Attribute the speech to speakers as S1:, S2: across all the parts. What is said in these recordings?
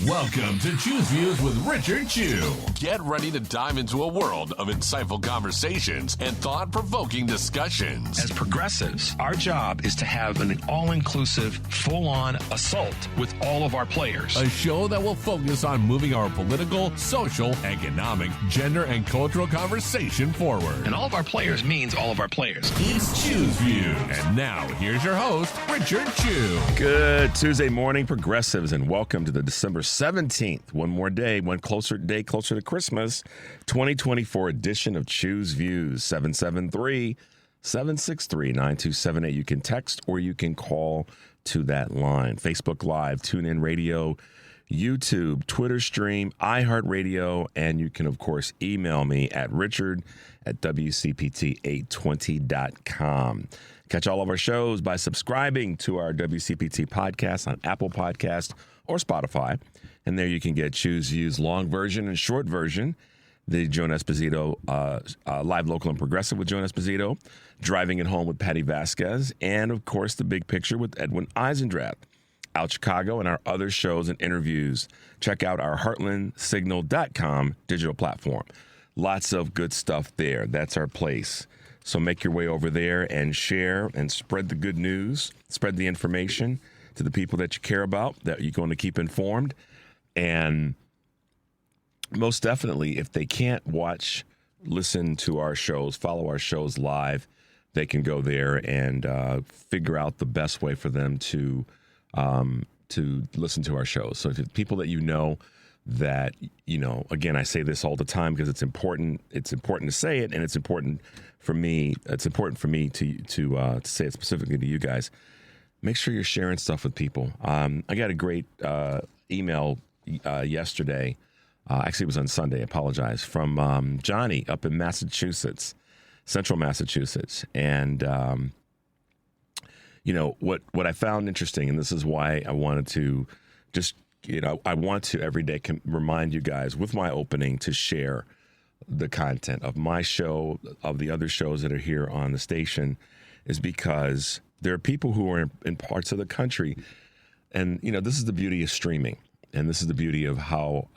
S1: Welcome to Choose Views with Richard Chew.
S2: Get ready to dive into a world of insightful conversations and thought-provoking discussions.
S3: As progressives, our job is to have an all-inclusive, full-on assault with all of our players.
S1: A show that will focus on moving our political, social, economic, gender, and cultural conversation forward.
S3: And all of our players means all of our players.
S1: It's Choose Views. And now, here's your host, Richard Chew.
S4: Good Tuesday morning, progressives, and welcome to the December 17th, one more day, one closer to Christmas, 2024 edition of Choose Views, 773-763-9278. You can text or you can call to that line. Facebook Live, TuneIn Radio, YouTube, Twitter stream, iHeartRadio, and you can, of course, email me at richard@WCPT820.com. Catch all of our shows by subscribing to our WCPT podcast on Apple Podcast or Spotify. And there you can get Choose Views long version and short version, the Joan Esposito Live, Local, and Progressive with Joan Esposito, Driving It Home with Patty Vasquez, and, of course, The Big Picture with Edwin Eisendrath. Out Chicago, and our other shows and interviews. Check out our heartlandsignal.com digital platform. Lots of good stuff there. That's our place. So make your way over there and share and spread the good news, spread the information to the people that you care about, that you're going to keep informed. And most definitely, if they can't listen to our shows, follow our shows live, they can go there and figure out the best way for them to listen to our shows. So if people that you know that, again, I say this all the time because it's important to say it, and it's important for me to say it specifically to you guys. Make sure you're sharing stuff with people. I got a great email yesterday. Actually, it was on Sunday. I apologize. From Johnny up in Massachusetts, central Massachusetts. And, what I found interesting, and this is why I wanted to just, I want to every day remind you guys with my opening to share the content of my show, of the other shows that are here on the station, is because there are people who are in parts of the country. And, this is the beauty of streaming. And this is the beauty of how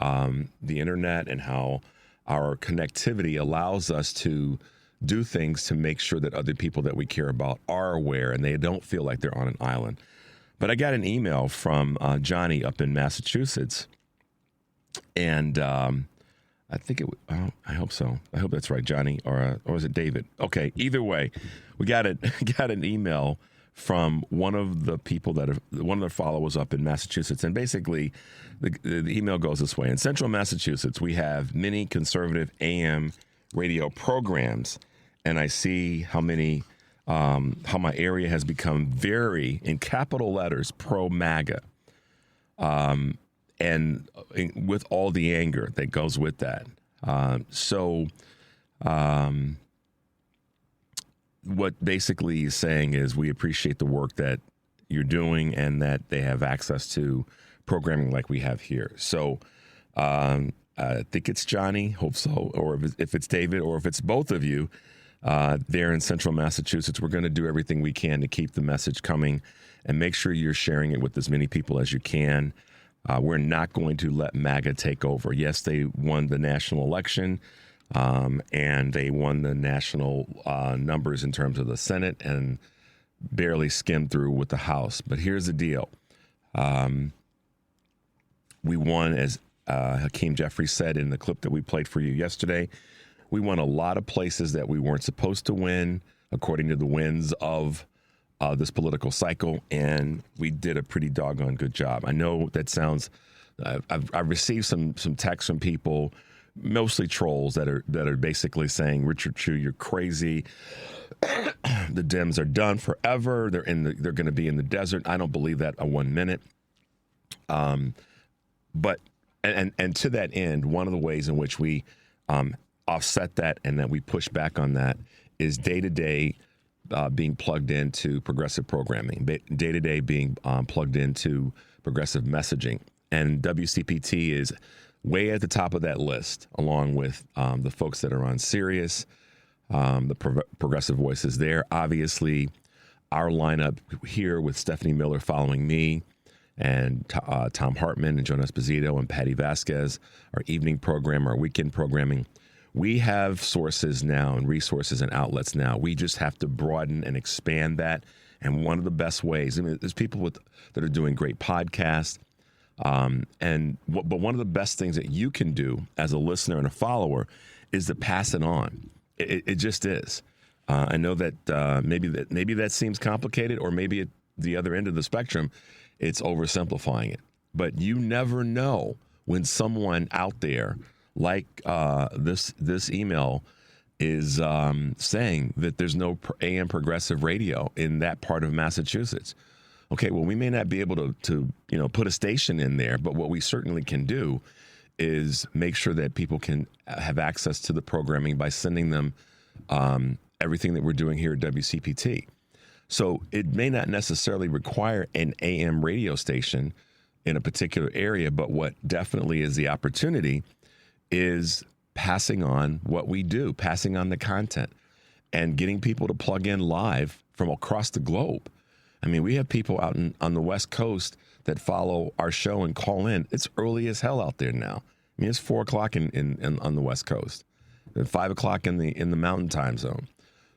S4: the internet and how our connectivity allows us to do things to make sure that other people that we care about are aware and they don't feel like they're on an island. But I got an email from Johnny up in Massachusetts, and I think I hope so. I hope that's right, Johnny, or is it David? Okay, either way, we got an email from one of the people one of their followers up in Massachusetts. And basically, the email goes this way. In central Massachusetts, we have many conservative AM radio programs, and I see how my area has become very, in capital letters, pro-MAGA. And with all the anger that goes with that. What basically he's saying is we appreciate the work that you're doing and that they have access to programming like we have here. So I think it's Johnny, hope so, or if it's David, or if it's both of you there in central Massachusetts, we're going to do everything we can to keep the message coming and make sure you're sharing it with as many people as you can. We're not going to let MAGA take over. Yes, they won the national election. And they won the national numbers in terms of the Senate and barely skimmed through with the House. But here's the deal. We won, as Hakeem Jeffries said in the clip that we played for you yesterday, we won a lot of places that we weren't supposed to win, according to the winds of this political cycle, and we did a pretty doggone good job. I know that sounds I've received some texts from people, mostly trolls, that are basically saying, Richard Chew, you're crazy. The Dems are done forever. They're going to be in the desert. I don't believe that a 1 minute. But to that end, one of the ways in which we offset that and that we push back on that is day-to-day being plugged into progressive programming, day-to-day being plugged into progressive messaging. And WCPT is way at the top of that list, along with the folks that are on Sirius, the progressive voices there. Obviously, our lineup here with Stephanie Miller following me, and Tom Hartman and Joan Esposito and Patty Vasquez, our evening program, our weekend programming. We have sources now and resources and outlets now. We just have to broaden and expand that. And one of the best ways, I mean, there's people that are doing great podcasts. But one of the best things that you can do as a listener and a follower is to pass it on. It just is. I know that maybe that seems complicated, or maybe at the other end of the spectrum, it's oversimplifying it. But you never know when someone out there, like this email, is saying that there's no AM progressive radio in that part of Massachusetts. Okay, well, we may not be able to put a station in there, but what we certainly can do is make sure that people can have access to the programming by sending them everything that we're doing here at WCPT. So it may not necessarily require an AM radio station in a particular area, but what definitely is the opportunity is passing on what we do, passing on the content, and getting people to plug in live from across the globe. I mean, we have people out on the West Coast that follow our show and call in. It's early as hell out there now. I mean, it's 4 o'clock on the West Coast, and 5 o'clock in the Mountain Time Zone.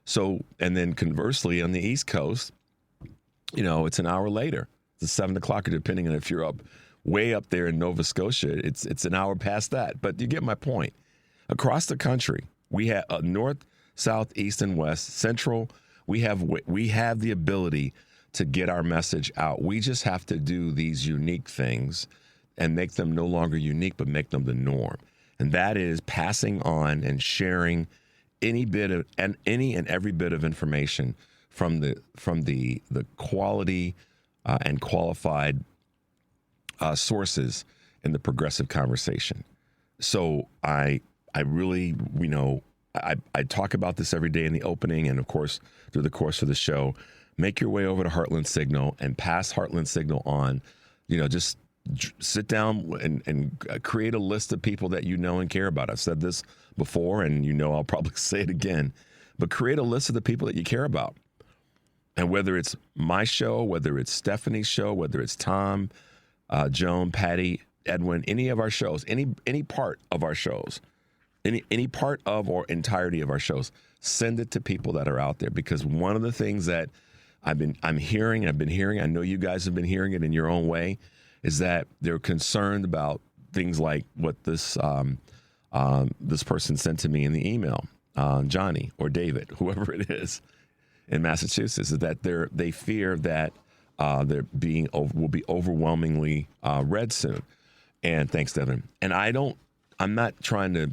S4: So, and then conversely on the East Coast, it's an hour later. It's 7 o'clock, depending on if you're way up there in Nova Scotia. It's an hour past that. But you get my point. Across the country, we have north, south, east, and west, central. We have the ability to get our message out. We just have to do these unique things and make them no longer unique, but make them the norm. And that is passing on and sharing any and every bit of information from the quality and qualified sources in the progressive conversation. So I really, I talk about this every day in the opening and, of course, through the course of the show. Make your way over to Heartland Signal and pass Heartland Signal on. Just sit down and create a list of people that you know and care about. I've said this before, and I'll probably say it again. But create a list of the people that you care about. And whether it's my show, whether it's Stephanie's show, whether it's Tom, Joan, Patty, Edwin, any of our shows, any part of our shows, any part of or entirety of our shows, send it to people that are out there. Because one of the things that I've been hearing, I know you guys have been hearing it in your own way, is that they're concerned about things like what this person sent to me in the email, Johnny or David, whoever it is in Massachusetts, is that they fear that will be overwhelmingly read soon. And thanks, Devin. And I'm not trying to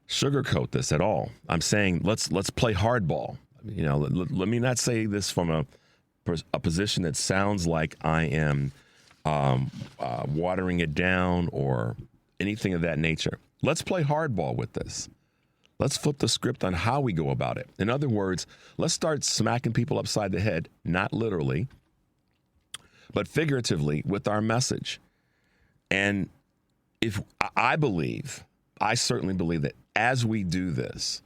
S4: sugarcoat this at all. I'm saying let's play hardball. Let me not say this from a position that sounds like I am watering it down or anything of that nature. Let's play hardball with this. Let's flip the script on how we go about it. In other words, let's start smacking people upside the head, not literally, but figuratively with our message. And I certainly believe that as we do this,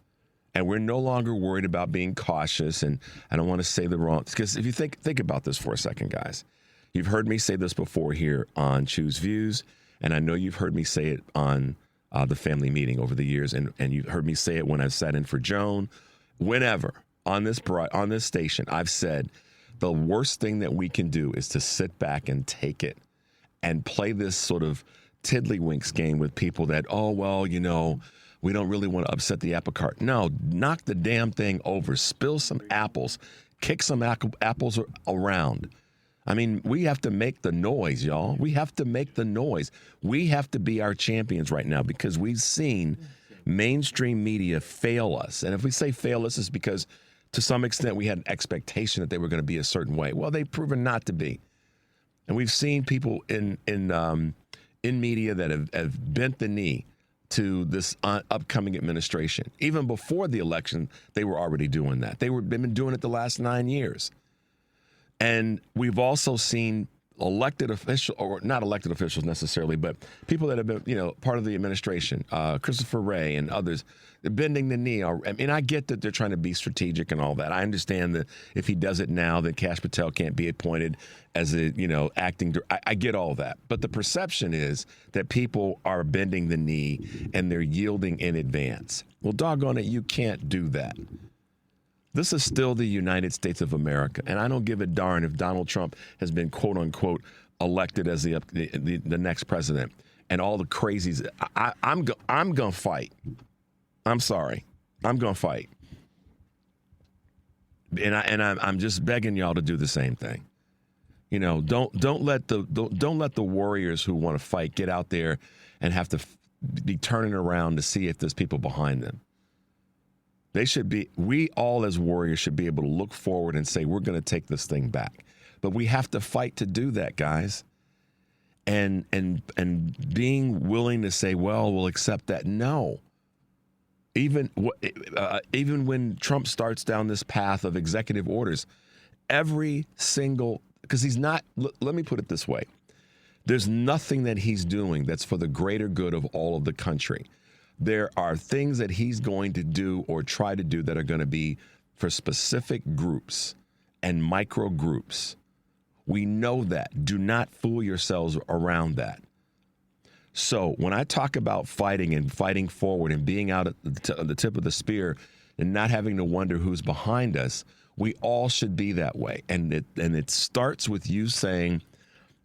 S4: and we're no longer worried about being cautious, and I don't want to say the wrong, because if you think about this for a second, guys, you've heard me say this before here on Choose Views, and I know you've heard me say it on the family meeting over the years, and you've heard me say it when I've sat in for Joan. Whenever on this station, I've said the worst thing that we can do is to sit back and take it and play this sort of tiddlywinks game with people that, we don't really want to upset the apple cart. No, knock the damn thing over. Spill some apples. Kick some apples around. I mean, we have to make the noise, y'all. We have to make the noise. We have to be our champions right now because we've seen mainstream media fail us. And if we say fail us, it's because to some extent we had an expectation that they were going to be a certain way. Well, they've proven not to be. And we've seen people in media that have bent the knee to this upcoming administration. Even before the election, they were already doing that. They've been doing it the last 9 years. And we've also seen elected officials, or not elected officials necessarily, but people that have been, part of the administration, Christopher Wray and others, bending the knee. I mean, I get that they're trying to be strategic and all that. I understand that if he does it now, then Kash Patel can't be appointed as acting. I get all that. But the perception is that people are bending the knee and they're yielding in advance. Well, doggone it, you can't do that. This is still the United States of America, and I don't give a darn if Donald Trump has been, quote unquote, elected as the next president and all the crazies. I'm gonna fight. I'm sorry, I'm gonna fight, and I'm just begging y'all to do the same thing. Don't let the warriors who want to fight get out there and have to be turning around to see if there's people behind them. We all as warriors should be able to look forward and say, we're going to take this thing back. But we have to fight to do that, guys. And being willing to say, well, we'll accept that. No. Even when Trump starts down this path of executive orders, because he's not, let me put it this way. There's nothing that he's doing that's for the greater good of all of the country. There are things that he's going to do or try to do that are going to be for specific groups and micro groups. We know that. Do not fool yourselves around that. So when I talk about fighting and fighting forward and being out at the tip of the spear and not having to wonder who's behind us, we all should be that way. And it starts with you saying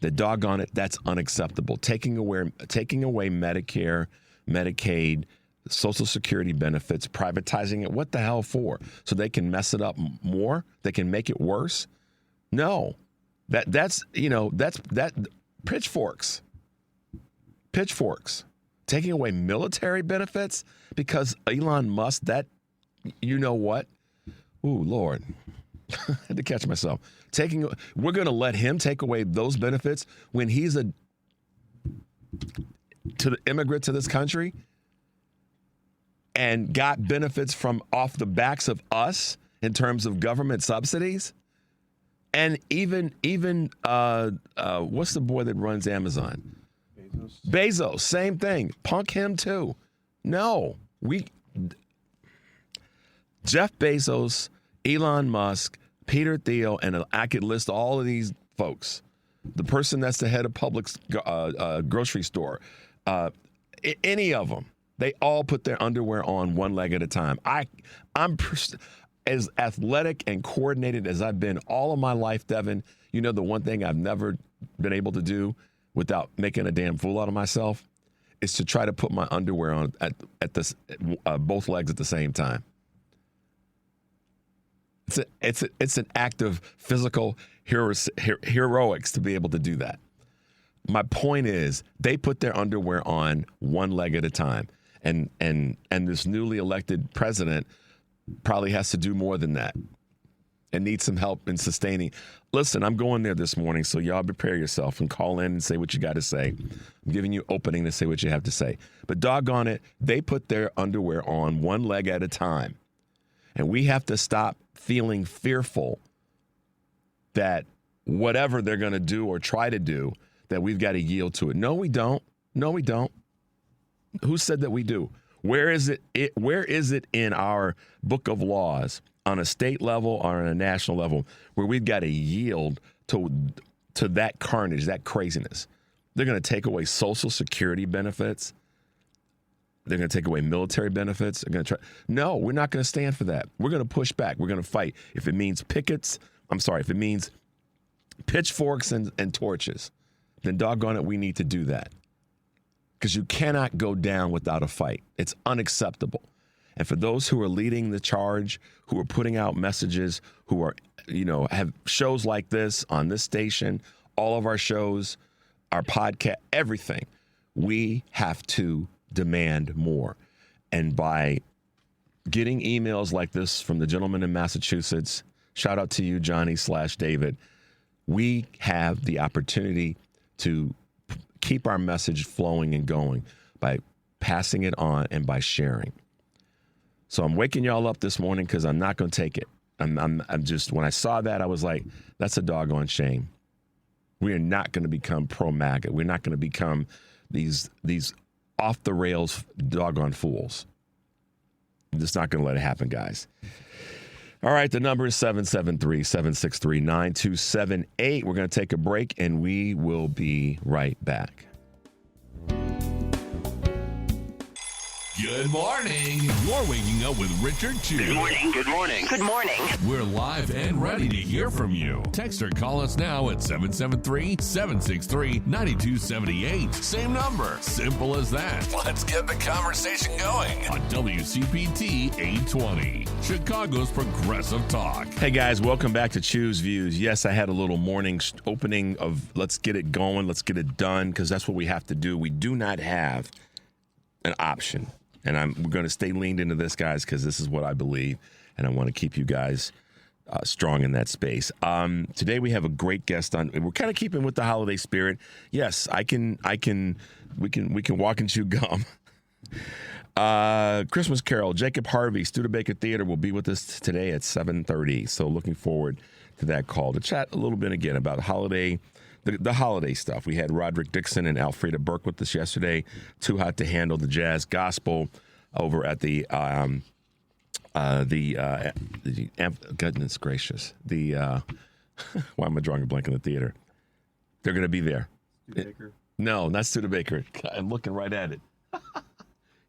S4: that, doggone it, that's unacceptable. Taking away Medicare, Medicaid, Social Security benefits, privatizing it. What the hell for? So they can mess it up more? They can make it worse? No. That's pitchforks. Pitchforks. Taking away military benefits because Elon Musk, you know what? Ooh, Lord. I had to catch myself. We're going to let him take away those benefits when he's to the immigrant to this country and got benefits from off the backs of us in terms of government subsidies. And even what's the boy that runs Amazon? Bezos, same thing. Punk him too. No, Jeff Bezos, Elon Musk, Peter Thiel, and I could list all of these folks. The person that's the head of Publix grocery store, any of them, they all put their underwear on one leg at a time. I'm as athletic and coordinated as I've been all of my life, Devin. You know, the one thing I've never been able to do without making a damn fool out of myself is to try to put my underwear on at both legs at the same time. It's an act of physical heroics to be able to do that. My point is, they put their underwear on one leg at a time, and this newly elected president probably has to do more than that and needs some help in sustaining. Listen, I'm going there this morning, so y'all prepare yourself and call in and say what you got to say. I'm giving you opening to say what you have to say. But doggone it, they put their underwear on one leg at a time. And we have to stop feeling fearful that whatever they're going to do or try to do, that we've got to yield to it. No, we don't. No, we don't. Who said that we do? Where is it? Where is it in our book of laws on a state level or on a national level where we've got to yield to that carnage, that craziness? They're going to take away Social Security benefits. They're going to take away military benefits. They're going to try. No, we're not going to stand for that. We're going to push back. We're going to fight. If it means if it means pitchforks and torches, then doggone it, we need to do that. Because you cannot go down without a fight. It's unacceptable. And for those who are leading the charge, who are putting out messages, who are, have shows like this on this station, all of our shows, our podcast, everything, we have to demand more. And by getting emails like this from the gentleman in Massachusetts, shout out to you, Johnny/David, we have the opportunity to keep our message flowing and going by passing it on and by sharing. So I'm waking y'all up this morning because I'm not going to take it. I'm just, when I saw that, I was like, that's a doggone shame. We are not going to become pro-MAGA. We're not going to become these off-the-rails doggone fools. I'm just not going to let it happen, guys. All right, the number is 773-763-9278. We're going to take a break, and we will be right back.
S1: Good morning. You're waking up with Richard Chu.
S5: Good morning. Good morning. Good morning.
S1: We're live and ready to hear from you. Text or call us now at 773-763-9278. Same number. Simple as that.
S2: Let's get the conversation going.
S1: On WCPT 820, Chicago's Progressive Talk.
S4: Hey, guys, welcome back to Choose Views. Yes, I had a little morning opening of let's get it going, let's get it done, because that's what we have to do. We do not have an option. And we're going to stay leaned into this, guys, because this is what I believe, and I want to keep you guys strong in that space. Today we have a great guest on. We're kind of keeping with the holiday spirit. Yes, we can walk and chew gum. Christmas Carol, Jacob Harvey, Studebaker Theater will be with us today at 7:30. So looking forward to that call to chat a little bit again about holiday. The holiday stuff. We had Roderick Dixon and Alfreda Burke with us yesterday. Too Hot to Handle, the jazz gospel over at the goodness gracious. Why am I drawing a blank in the theater? They're going to be there.
S6: Studebaker?
S4: No, not Studebaker. I'm looking right at it.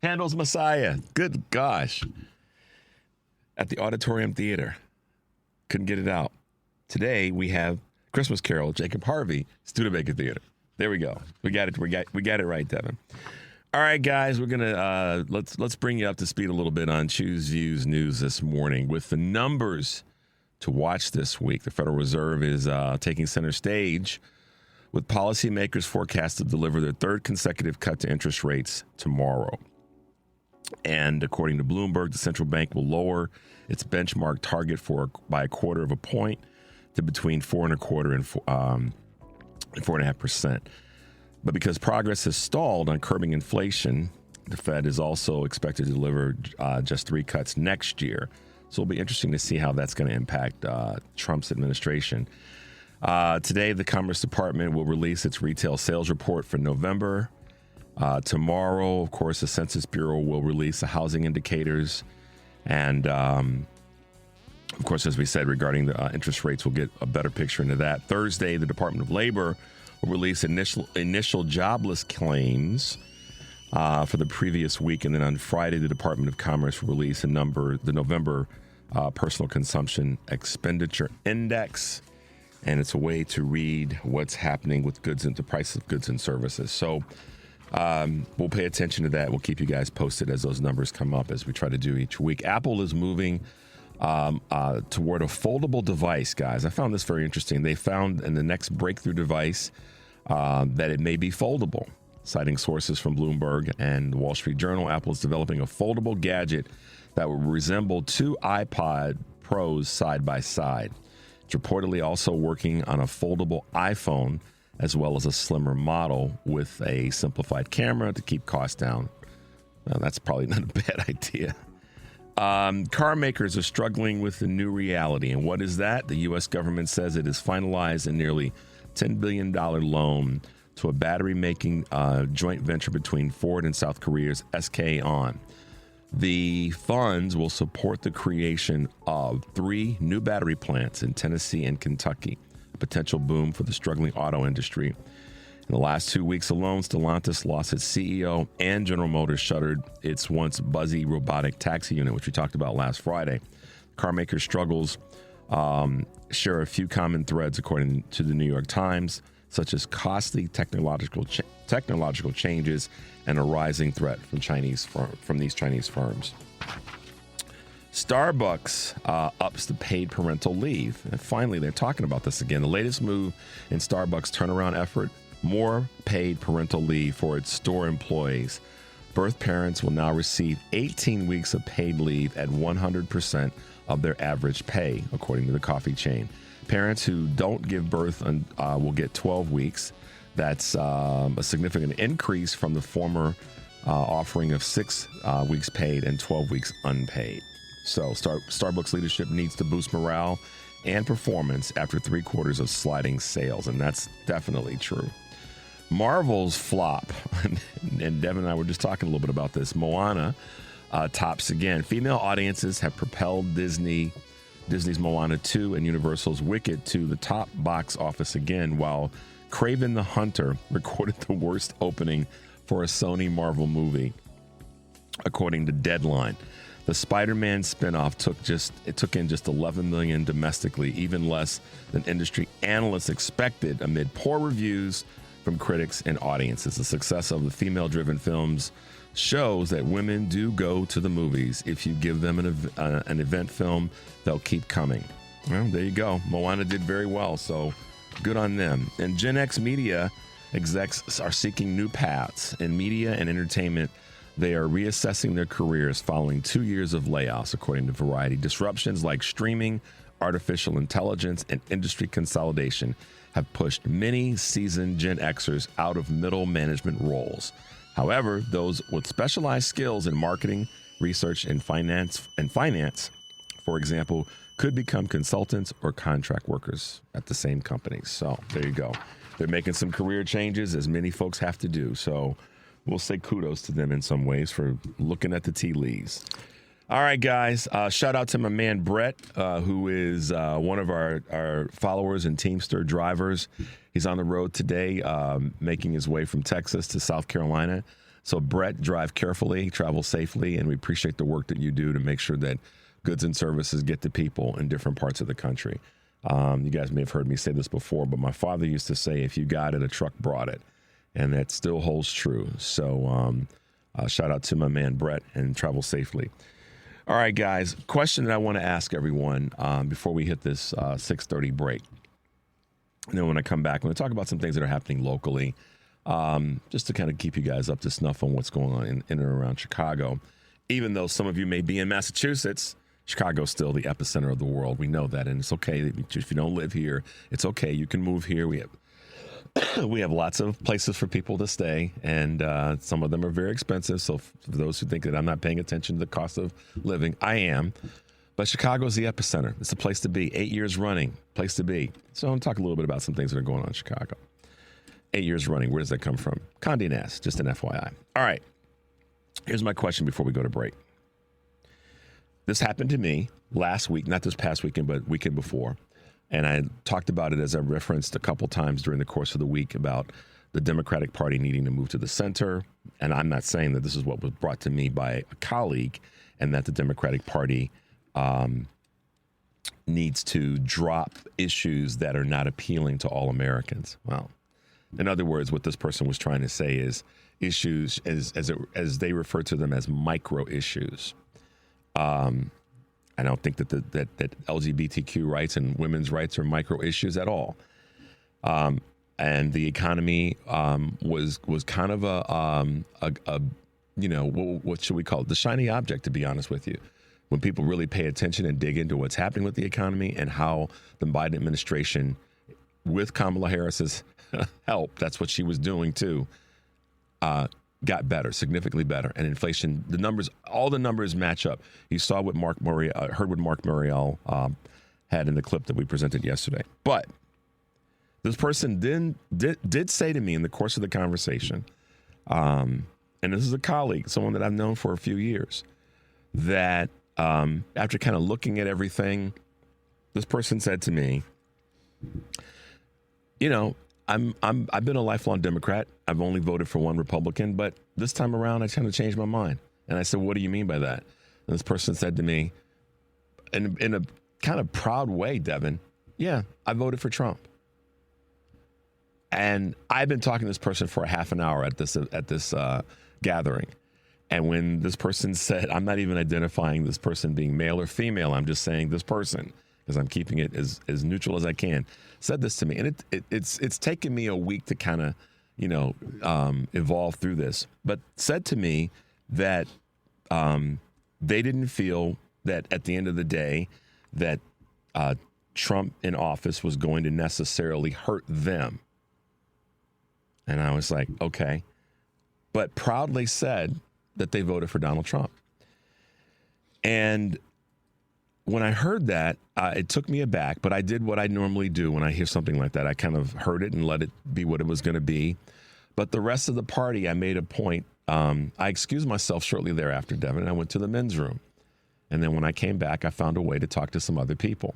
S4: Handel's Messiah. Good gosh. At the Auditorium Theater. Couldn't get it out. Today we have Christmas Carol, Jacob Harvey, Studebaker Theater. There we go. We got it. We got it right, Devin. All right, guys, we're gonna let's bring you up to speed a little bit on Choose Views news this morning with the numbers to watch this week. The Federal Reserve is taking center stage with policymakers forecast to deliver their third consecutive cut to interest rates tomorrow. And according to Bloomberg, the central bank will lower its benchmark target by a quarter of a point to between 4.25% and 4.5%. But because progress has stalled on curbing inflation, the Fed is also expected to deliver just 3 cuts next year. So it'll be interesting to see how that's going to impact Trump's administration. Today, the Commerce Department will release its retail sales report for November. Tomorrow, of course, the Census Bureau will release the housing indicators. And of course, as we said, regarding the interest rates, we'll get a better picture into that. Thursday, the Department of Labor will release initial jobless claims for the previous week. And then on Friday, the Department of Commerce will release the November Personal Consumption Expenditure Index. And it's a way to read what's happening with goods and the price of goods and services. So we'll pay attention to that. We'll keep you guys posted as those numbers come up, as we try to do each week. Apple is moving toward a foldable device, guys. I found this very interesting. They found in the next breakthrough device that it may be foldable. Citing sources from Bloomberg and the Wall Street Journal, Apple is developing a foldable gadget that will resemble 2 iPod Pros side by side. It's reportedly also working on a foldable iPhone, as well as a slimmer model with a simplified camera to keep costs down. Well, that's probably not a bad idea. Car makers are struggling with the new reality. And what is that? The U.S. government says it has finalized a nearly $10 billion loan to a battery-making joint venture between Ford and South Korea's SK On. The funds will support the creation of 3 new battery plants in Tennessee and Kentucky, a potential boom for the struggling auto industry. In the last 2 weeks alone, Stellantis lost its CEO and General Motors shuttered its once buzzy robotic taxi unit, which we talked about last Friday. Carmaker struggles share a few common threads, according to the New York Times, such as costly technological changes and a rising threat from these Chinese firms. Starbucks ups the paid parental leave. And finally, they're talking about this again. The latest move in Starbucks' turnaround effort, more paid parental leave for its store employees. Birth parents will now receive 18 weeks of paid leave at 100% of their average pay, according to the coffee chain. Parents who don't give birth will get 12 weeks. That's a significant increase from the former offering of 6 weeks paid and 12 weeks unpaid. So Starbucks leadership needs to boost morale and performance after 3 quarters of sliding sales, and that's definitely true. Marvel's flop, and Devin and I were just talking a little bit about this. Moana tops again. Female audiences have propelled Disney's Moana 2 and Universal's Wicked to the top box office again, while Kraven the Hunter recorded the worst opening for a Sony Marvel movie, according to Deadline. The Spider-Man spinoff took in just $11 million domestically, even less than industry analysts expected, amid poor reviews from critics and audiences. The success of the female-driven films shows that women do go to the movies. If you give them an event film, they'll keep coming. Well, there you go. Moana did very well, so good on them. And Gen X media execs are seeking new paths. In media and entertainment, they are reassessing their careers following 2 years of layoffs, according to Variety. Disruptions like streaming, artificial intelligence, and industry consolidation have pushed many seasoned Gen Xers out of middle management roles. However, those with specialized skills in marketing, research, and finance, for example, could become consultants or contract workers at the same companies. So there you go. They're making some career changes, as many folks have to do. So we'll say kudos to them in some ways for looking at the tea leaves. All right, guys. Shout out to my man Brett, who is one of our followers and Teamster drivers. He's on the road today, making his way from Texas to South Carolina. So, Brett, drive carefully, travel safely, and we appreciate the work that you do to make sure that goods and services get to people in different parts of the country. You guys may have heard me say this before, but my father used to say, if you got it, a truck brought it. And that still holds true. So, shout out to my man Brett, and travel safely. All right, guys, question that I want to ask everyone before we hit this 6:30 break. And then when I come back, I'm going to talk about some things that are happening locally, just to kind of keep you guys up to snuff on what's going on in and around Chicago. Even though some of you may be in Massachusetts, Chicago's still the epicenter of the world. We know that, and it's okay if you don't live here. It's okay. You can move here. We have lots of places for people to stay, and some of them are very expensive. So for those who think that I'm not paying attention to the cost of living, I am. But Chicago's the epicenter. It's a place to be. 8 years running, place to be. So I'm going to talk a little bit about some things that are going on in Chicago. 8 years running, where does that come from? Condé Nast, just an FYI. All right, here's my question before we go to break. This happened to me last week, not this past weekend, but weekend before. And I talked about it, as I referenced a couple times during the course of the week, about the Democratic Party needing to move to the center. And I'm not saying that this is what was brought to me by a colleague, and that the Democratic Party needs to drop issues that are not appealing to all Americans. Well, in other words, what this person was trying to say is issues, as they refer to them, as micro issues. I don't think that that LGBTQ rights and women's rights are micro issues at all. And the economy was kind of a what should we call it? The shiny object, to be honest with you. When people really pay attention and dig into what's happening with the economy and how the Biden administration, with Kamala Harris's help, that's what she was doing too, got better, significantly better. And inflation, all the numbers match up. You saw what heard what Mark Morial had in the clip that we presented yesterday. But this person did say to me in the course of the conversation, and this is a colleague, someone that I've known for a few years, that after kind of looking at everything, this person said to me, I've been a lifelong Democrat. I've only voted for one Republican, but this time around, I kind of changed my mind. And I said, what do you mean by that? And this person said to me, in a kind of proud way, Devin, yeah, I voted for Trump. And I've been talking to this person for a half an hour at this gathering. And when this person said, I'm not even identifying this person being male or female, I'm just saying this person, because I'm keeping it as neutral as I can, said this to me. And it's taken me a week to kind of, evolve through this, but said to me that they didn't feel that at the end of the day that Trump in office was going to necessarily hurt them. And I was like, okay, but proudly said that they voted for Donald Trump. And when I heard that, it took me aback, but I did what I normally do when I hear something like that. I kind of heard it and let it be what it was going to be. But the rest of the party, I made a point. I excused myself shortly thereafter, Devin, and I went to the men's room. And then when I came back, I found a way to talk to some other people.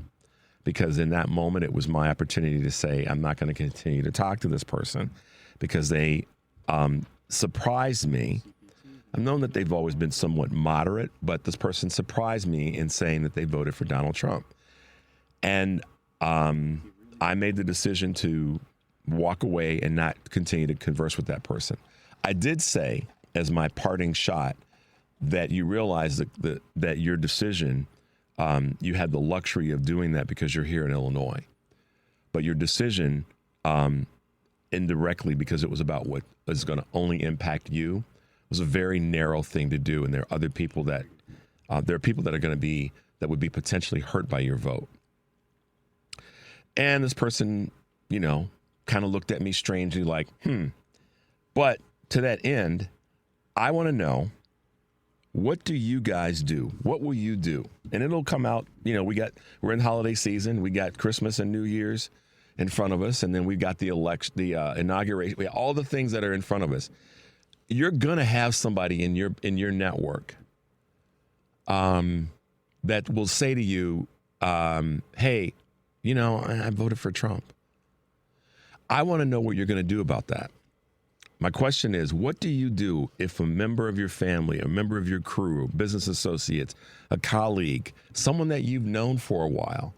S4: Because in that moment, it was my opportunity to say, I'm not going to continue to talk to this person because they surprised me. I've known that they've always been somewhat moderate, but this person surprised me in saying that they voted for Donald Trump. And I made the decision to walk away and not continue to converse with that person. I did say, as my parting shot, that you realize that your decision, you had the luxury of doing that because you're here in Illinois. But your decision, indirectly, because it was about what is going to only impact you, was a very narrow thing to do. And there are other people that, there are people that are going to be, that would be potentially hurt by your vote. And this person, you know, kind of looked at me strangely like, But to that end, I want to know, what do you guys do? What will you do? And it'll come out, you know, we're in holiday season. We got Christmas and New Year's in front of us. And then we've got the election, the inauguration, all the things that are in front of us. You're going to have somebody in your network that will say to you, hey, you know, I voted for Trump. I want to know what you're going to do about that. My question is, what do you do if a member of your family, a member of your crew, business associates, a colleague, someone that you've known for a while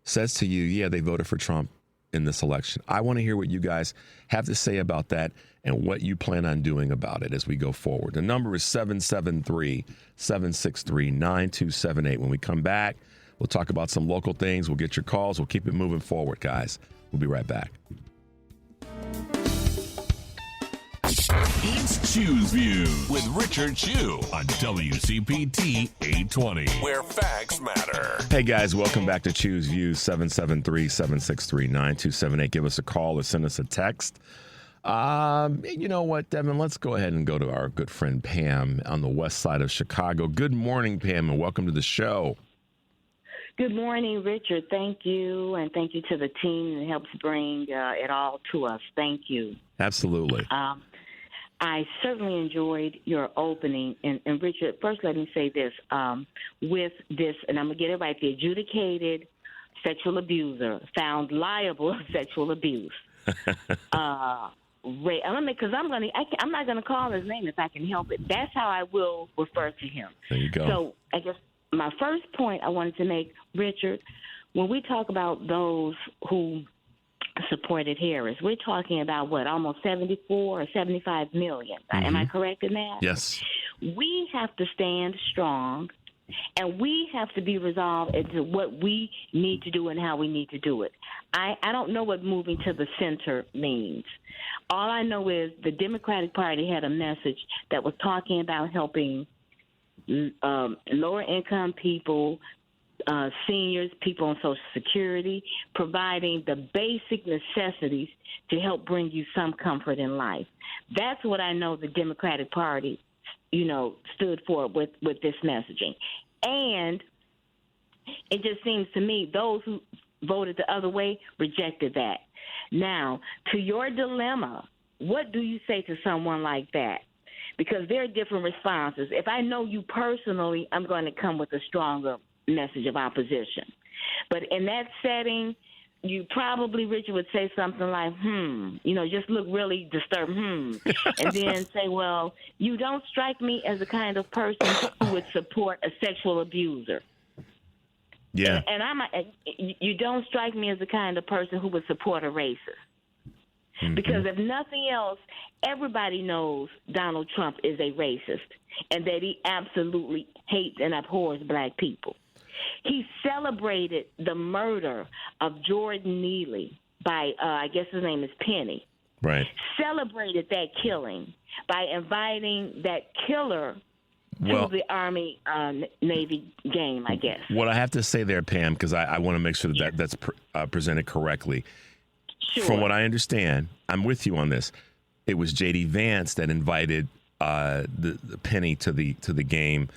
S4: says to you, yeah, they voted for Trump in this election? I want to hear what you guys have to say about that and what you plan on doing about it as we go forward. The number is 773-763-9278. When we come back, we'll talk about some local things. We'll get your calls. We'll keep it moving forward, guys. We'll be right back.
S1: It's Choose Views with Richard Chu on WCPT 820, where facts matter.
S4: Hey, guys, welcome back to Choose Views, 773-763-9278. Give us a call or send us a text. You know what, Devin? Let's go ahead and go to our good friend Pam on the west side of Chicago. Good morning, Pam, and welcome to the show.
S6: Good morning, Richard. Thank you, and thank you to the team that helps bring it all to us. Thank you.
S4: Absolutely.
S6: I certainly enjoyed your opening. And Richard, first let me say this. With this, and I'm going to get it right, the adjudicated sexual abuser found liable of sexual abuse. Because I'm not going to call his name if I can help it. That's how I will refer to him.
S4: There you go.
S6: So I guess my first point I wanted to make, Richard, when we talk about those who supported Harris, we're talking about what, almost 74 or 75 million. Mm-hmm. Am I correct in that?
S4: Yes.
S6: We have to stand strong, and we have to be resolved into what we need to do and how we need to do it. I don't know what moving to the center means. All I know is the Democratic Party had a message that was talking about helping lower-income people, seniors, people on Social Security, providing the basic necessities to help bring you some comfort in life. That's what I know the Democratic Party, stood for with this messaging. And it just seems to me those who voted the other way rejected that. Now, to your dilemma, what do you say to someone like that? Because there are different responses. If I know you personally, I'm going to come with a stronger message of opposition. But in that setting, you probably, Richard, would say something like, just look really disturbed, and then say, well, you don't strike me as the kind of person who would support a sexual abuser.
S4: Yeah.
S6: And you don't strike me as the kind of person who would support a racist. Mm-hmm. Because if nothing else, everybody knows Donald Trump is a racist and that he absolutely hates and abhors black people. He celebrated the murder of Jordan Neely by, I guess his name is Penny.
S4: Right.
S6: Celebrated that killing by inviting that killer to the Army-Navy game, I guess.
S4: What I have to say there, Pam, because I want to make sure that that's presented correctly.
S6: Sure.
S4: From what I understand, I'm with you on this. It was J.D. Vance that invited the Penny to the game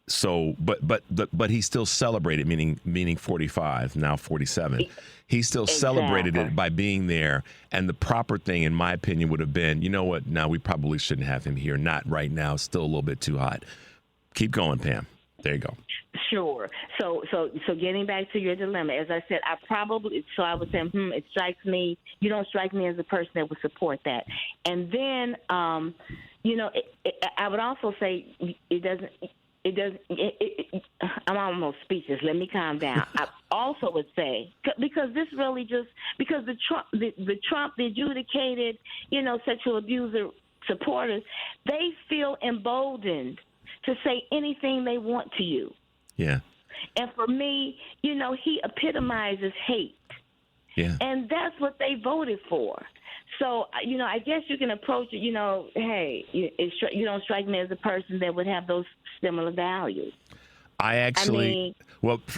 S4: So, but he still celebrated, meaning 45, now 47. He still celebrated it by being there. And the proper thing, in my opinion, would have been, you know what? Now we probably shouldn't have him here. Not right now. Still a little bit too hot. Keep going, Pam. There you go.
S6: Sure. So getting back to your dilemma, as I said, I would say, it strikes me. You don't strike me as a person that would support that. And then, I would also say it doesn't. I'm almost speechless. Let me calm down. I also would say, because this really because the Trump, the adjudicated, sexual abuser supporters, they feel emboldened to say anything they want to you.
S4: Yeah.
S6: And for me, he epitomizes hate.
S4: Yeah.
S6: And that's what they voted for. So, I guess you can approach it, hey, you don't strike me as a person that would have those similar values.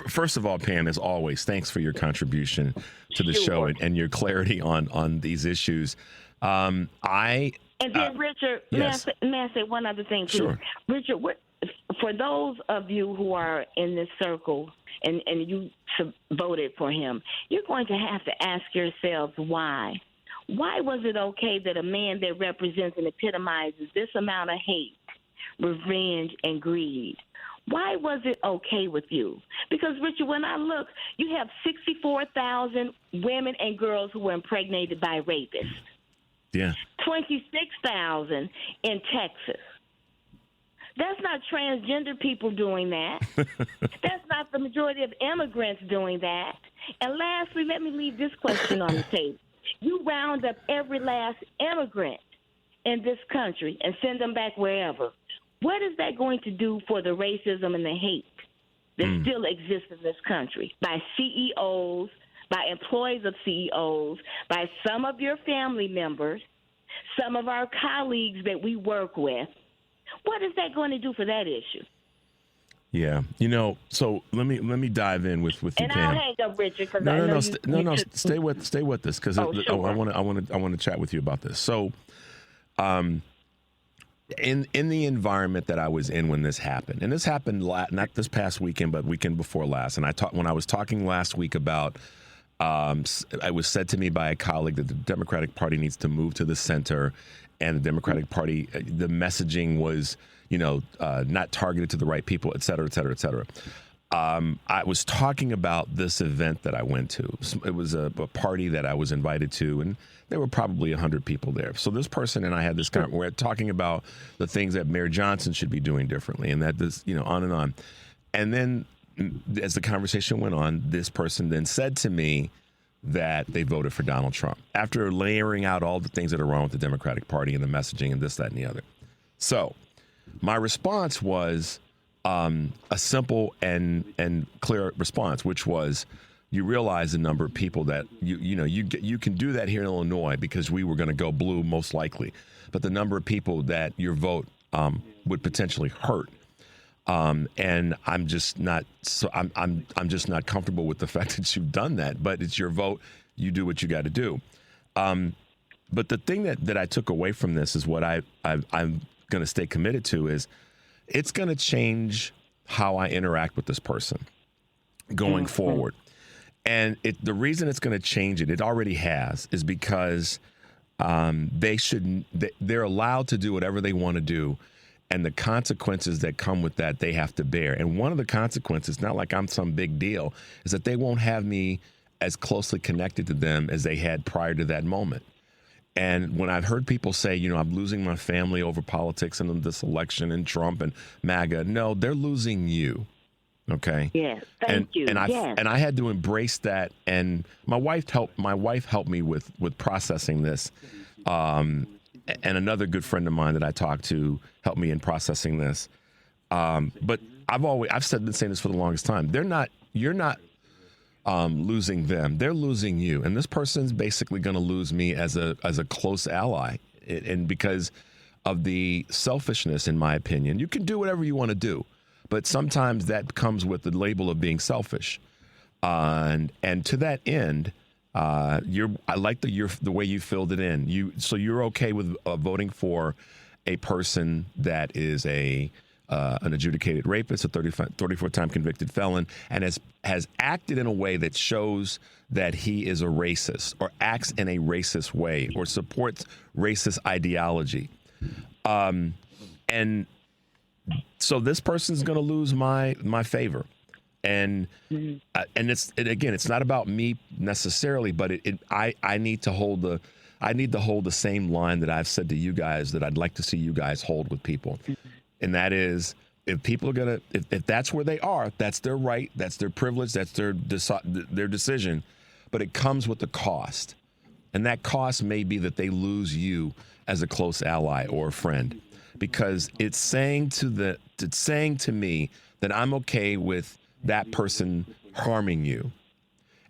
S4: First of all, Pam, as always, thanks for your contribution to the show and your clarity on these issues. And then, Richard,
S6: yes. may I say one other thing, too?
S4: Sure.
S6: Richard, for those of you who are in this circle and you voted for him, you're going to have to ask yourselves why. Why was it okay that a man that represents and epitomizes this amount of hate, revenge, and greed, why was it okay with you? Because, Richard, when I look, you have 64,000 women and girls who were impregnated by rapists.
S4: Yeah.
S6: 26,000 in Texas. That's not transgender people doing that. That's not the majority of immigrants doing that. And lastly, let me leave this question on the table. You round up every last immigrant in this country and send them back wherever. What is that going to do for the racism and the hate that still exists in this country by CEOs, by employees of CEOs, by some of your family members, some of our colleagues that we work with? What is that going to do for that issue?
S4: Yeah, so let me dive in with you, Pam.
S6: And I'll hang up, Richard, because
S4: no. Stay with this because I want to chat with you about this. So, in the environment that I was in when this happened, and this happened not this past weekend, but weekend before last, and when I was talking last week about, it was said to me by a colleague that the Democratic Party needs to move to the center, and the Democratic Party, the messaging was, not targeted to the right people, et cetera, et cetera, et cetera. I was talking about this event that I went to. It was a party that I was invited to, and there were probably 100 people there. So this person and I had this we're talking about the things that Mayor Johnson should be doing differently, and that this, on and on. And then as the conversation went on, this person then said to me that they voted for Donald Trump after layering out all the things that are wrong with the Democratic Party and the messaging and this, that, and the other. So my response was a simple and clear response, which was, you realize the number of people that you can do that here in Illinois because we were going to go blue most likely, but the number of people that your vote would potentially hurt. And I'm just not comfortable with the fact that you've done that, but it's your vote. You do what you got to do. But the thing that I took away from this is what I'm going to stay committed to is it's going to change how I interact with this person going forward. And the reason it's going to change it already has, is because they're allowed to do whatever they want to do. And the consequences that come with that, they have to bear. And one of the consequences, not like I'm some big deal, is that they won't have me as closely connected to them as they had prior to that moment. And when I've heard people say, I'm losing my family over politics and this election and Trump and MAGA, no, they're losing you. Okay.
S6: Yes. Thank you.
S4: And I had to embrace that. And my wife helped me with processing this. And another good friend of mine that I talked to helped me in processing this. But I've been saying this for the longest time. You're not losing them. They're losing you. And this person's basically going to lose me as a close ally. And because of the selfishness, in my opinion, you can do whatever you want to do, but sometimes that comes with the label of being selfish. And to that end, I like the way you filled it in. So you're okay with voting for a person that is a an adjudicated rapist, a 34-time convicted felon, and has acted in a way that shows that he is a racist or acts in a racist way or supports racist ideology. And so this person's going to lose my favor. And it's not about me necessarily, but I need to hold the same line that I've said to you guys that I'd like to see you guys hold with people. And that is, if people are if that's where they are, that's their right, that's their privilege, that's their decision, but it comes with a cost. And that cost may be that they lose you as a close ally or a friend, because it's saying to me that I'm okay with that person harming you.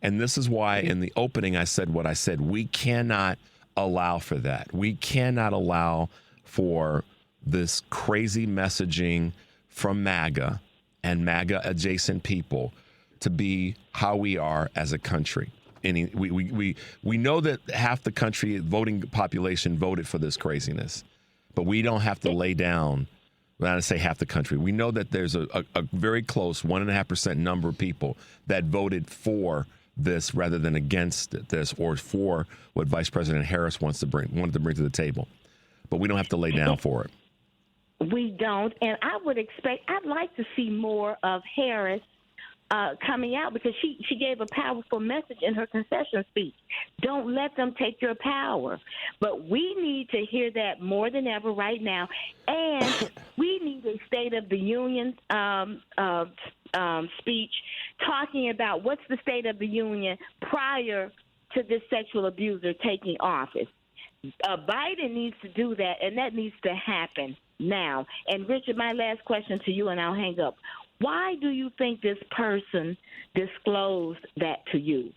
S4: And this is why in the opening I said what I said. We cannot allow for that. We cannot allow for this crazy messaging from MAGA and MAGA adjacent people to be how we are as a country. And we know that half the country voting population voted for this craziness, but we don't have to lay down. When I say half the country, we know that there's a very close 1.5% number of people that voted for this rather than against this, or for what Vice President Harris wanted to bring to the table. But we don't have to lay down for it.
S6: We don't, and I'd like to see more of Harris coming out, because she gave a powerful message in her concession speech. Don't let them take your power. But we need to hear that more than ever right now, and we need a State of the Union speech talking about what's the State of the Union prior to this sexual abuser taking office. Biden needs to do that, and that needs to happen now. And, Richard, my last question to you, and I'll hang up. Why do you think this person disclosed that to you?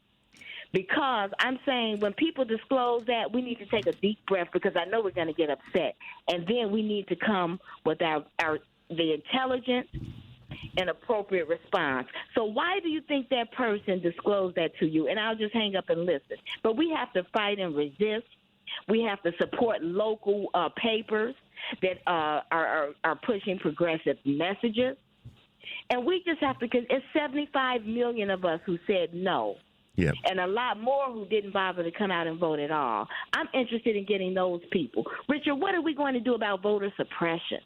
S6: Because I'm saying when people disclose that, we need to take a deep breath, because I know we're going to get upset. And then we need to come with the intelligent and appropriate response. So why do you think that person disclosed that to you? And I'll just hang up and listen. But we have to fight and resist. We have to support local papers that are pushing progressive messages. And we just have to, because it's 75 million of us who said no. Yep. And a lot more who didn't bother to come out and vote at all. I'm interested in getting those people. Richard, what are we going to do about voter suppression?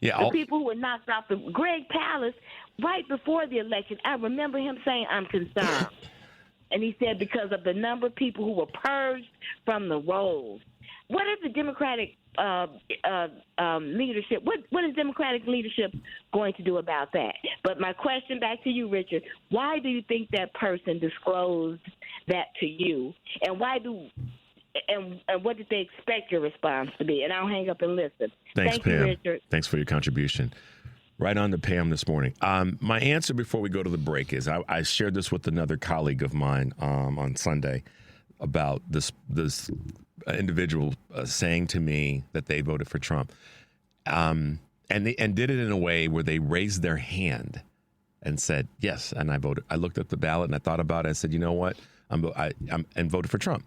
S6: Yeah, the people who were knocked off Greg Palast right before the election, I remember him saying, I'm concerned. And he said because of the number of people who were purged from the rolls. What is the Democratic leadership? What is Democratic leadership going to do about that? But my question back to you, Richard, why do you think that person disclosed that to you? And what did they expect your response to be? And I'll hang up and listen.
S4: Thanks, Pam.
S6: You, Richard.
S4: Thanks for your contribution. Right on to Pam this morning. My answer before we go to the break is I shared this with another colleague of mine on Sunday about this individual saying to me that they voted for Trump, and did it in a way where they raised their hand and said yes, and I voted. I looked at the ballot and I thought about it. I said, you know what, and voted for Trump.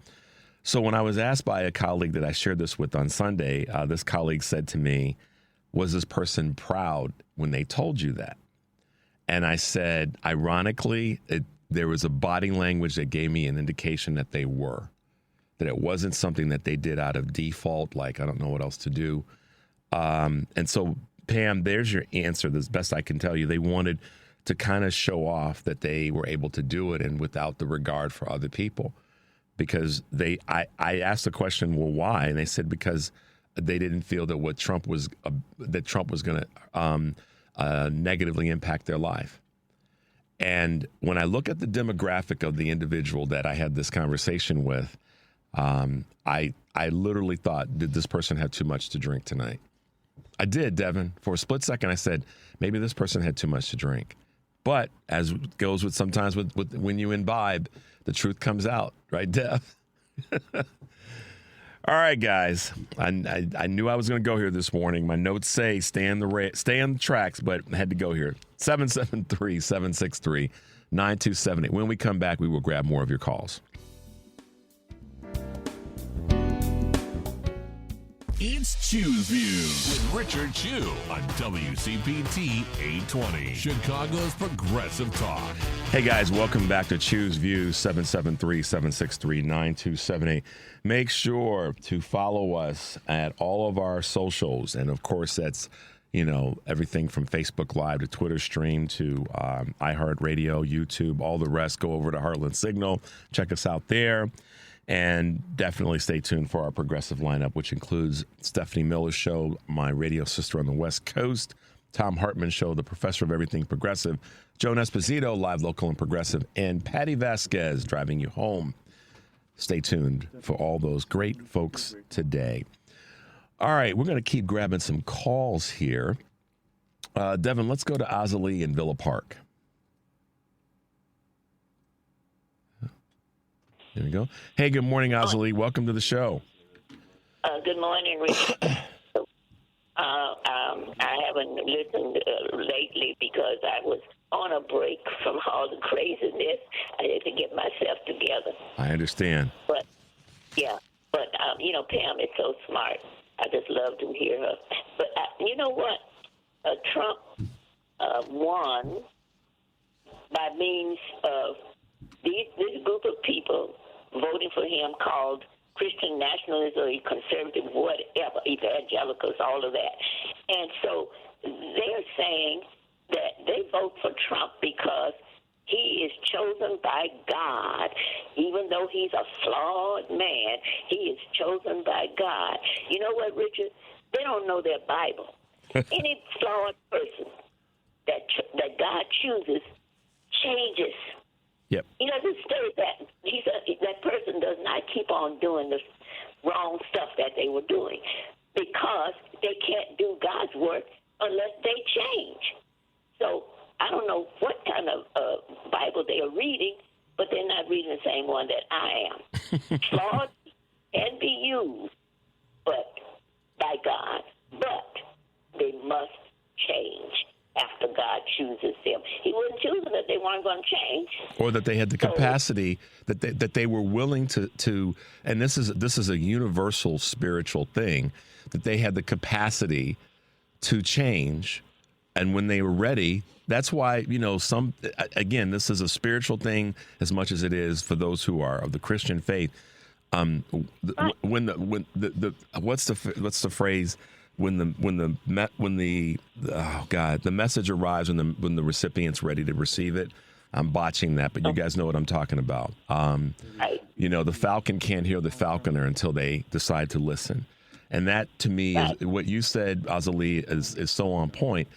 S4: So when I was asked by a colleague that I shared this with on Sunday, this colleague said to me, was this person proud when they told you that? And I said, ironically, there was a body language that gave me an indication that they were, that it wasn't something that they did out of default, like I don't know what else to do. And so, Pam, there's your answer. As best I can tell you, they wanted to kind of show off that they were able to do it and without the regard for other people. Because I asked the question, well, why? And they said because they didn't feel that Trump was going to negatively impact their life. And when I look at the demographic of the individual that I had this conversation with, I literally thought, did this person have too much to drink tonight? I did, Devin. For a split second, I said, maybe this person had too much to drink. But as goes with sometimes with when you imbibe, the truth comes out, right, Dev? All right, guys. I knew I was going to go here this morning. My notes say stay on the tracks, but I had to go here. 773-763-9278. When we come back, we will grab more of your calls.
S1: It's Choose Views with Richard Chew on WCPT 820, Chicago's Progressive Talk.
S4: Hey guys, welcome back to Choose Views, 773-763-9278. Make sure to follow us at all of our socials. And of course, that's, everything from Facebook Live to Twitter stream to iHeartRadio, YouTube, all the rest. Go over to Heartland Signal. Check us out there. And definitely stay tuned for our progressive lineup, which includes Stephanie Miller's show, my radio sister on the West Coast, Tom Hartman's show, The Professor of Everything Progressive, Joan Esposito, live, local, and progressive, and Patty Vasquez, driving you home. Stay tuned for all those great folks today. All right, we're going to keep grabbing some calls here. Devin, let's go to Azalee in Villa Park. There we go. Hey, good morning, Azalee. Welcome to the show.
S7: Good morning, Richard. I haven't listened lately because I was on a break from all the craziness. I had to get myself together.
S4: I understand.
S7: But Pam is so smart. I just love to hear her. But you know what? Trump won by means of this group of people voting for him called Christian nationalists or conservative, whatever, evangelicals, all of that. And so they're saying that they vote for Trump because he is chosen by God. Even though he's a flawed man, he is chosen by God. You know what, Richard? They don't know their Bible. Any flawed person that God chooses changes.
S4: Yep.
S7: He doesn't say that. That person does not keep on doing the wrong stuff that they were doing because they can't do God's work unless they change. So I don't know what kind of Bible they are reading, but they're not reading the same one that I am. Flawed can be used, but by God, but they must change after God chooses them. He wouldn't choose them if they weren't going to change.
S4: Or that they had the capacity, that they were willing to, and this is a universal spiritual thing, that they had the capacity to change, and when they were ready. That's why, again, this is a spiritual thing as much as it is for those who are of the Christian faith. What's the phrase? When the message arrives when the recipient's ready to receive it. I'm botching that, but you guys know what I'm talking about. The falcon can't hear the falconer until they decide to listen. And that, to me, is what you said, Azalee, is so on point.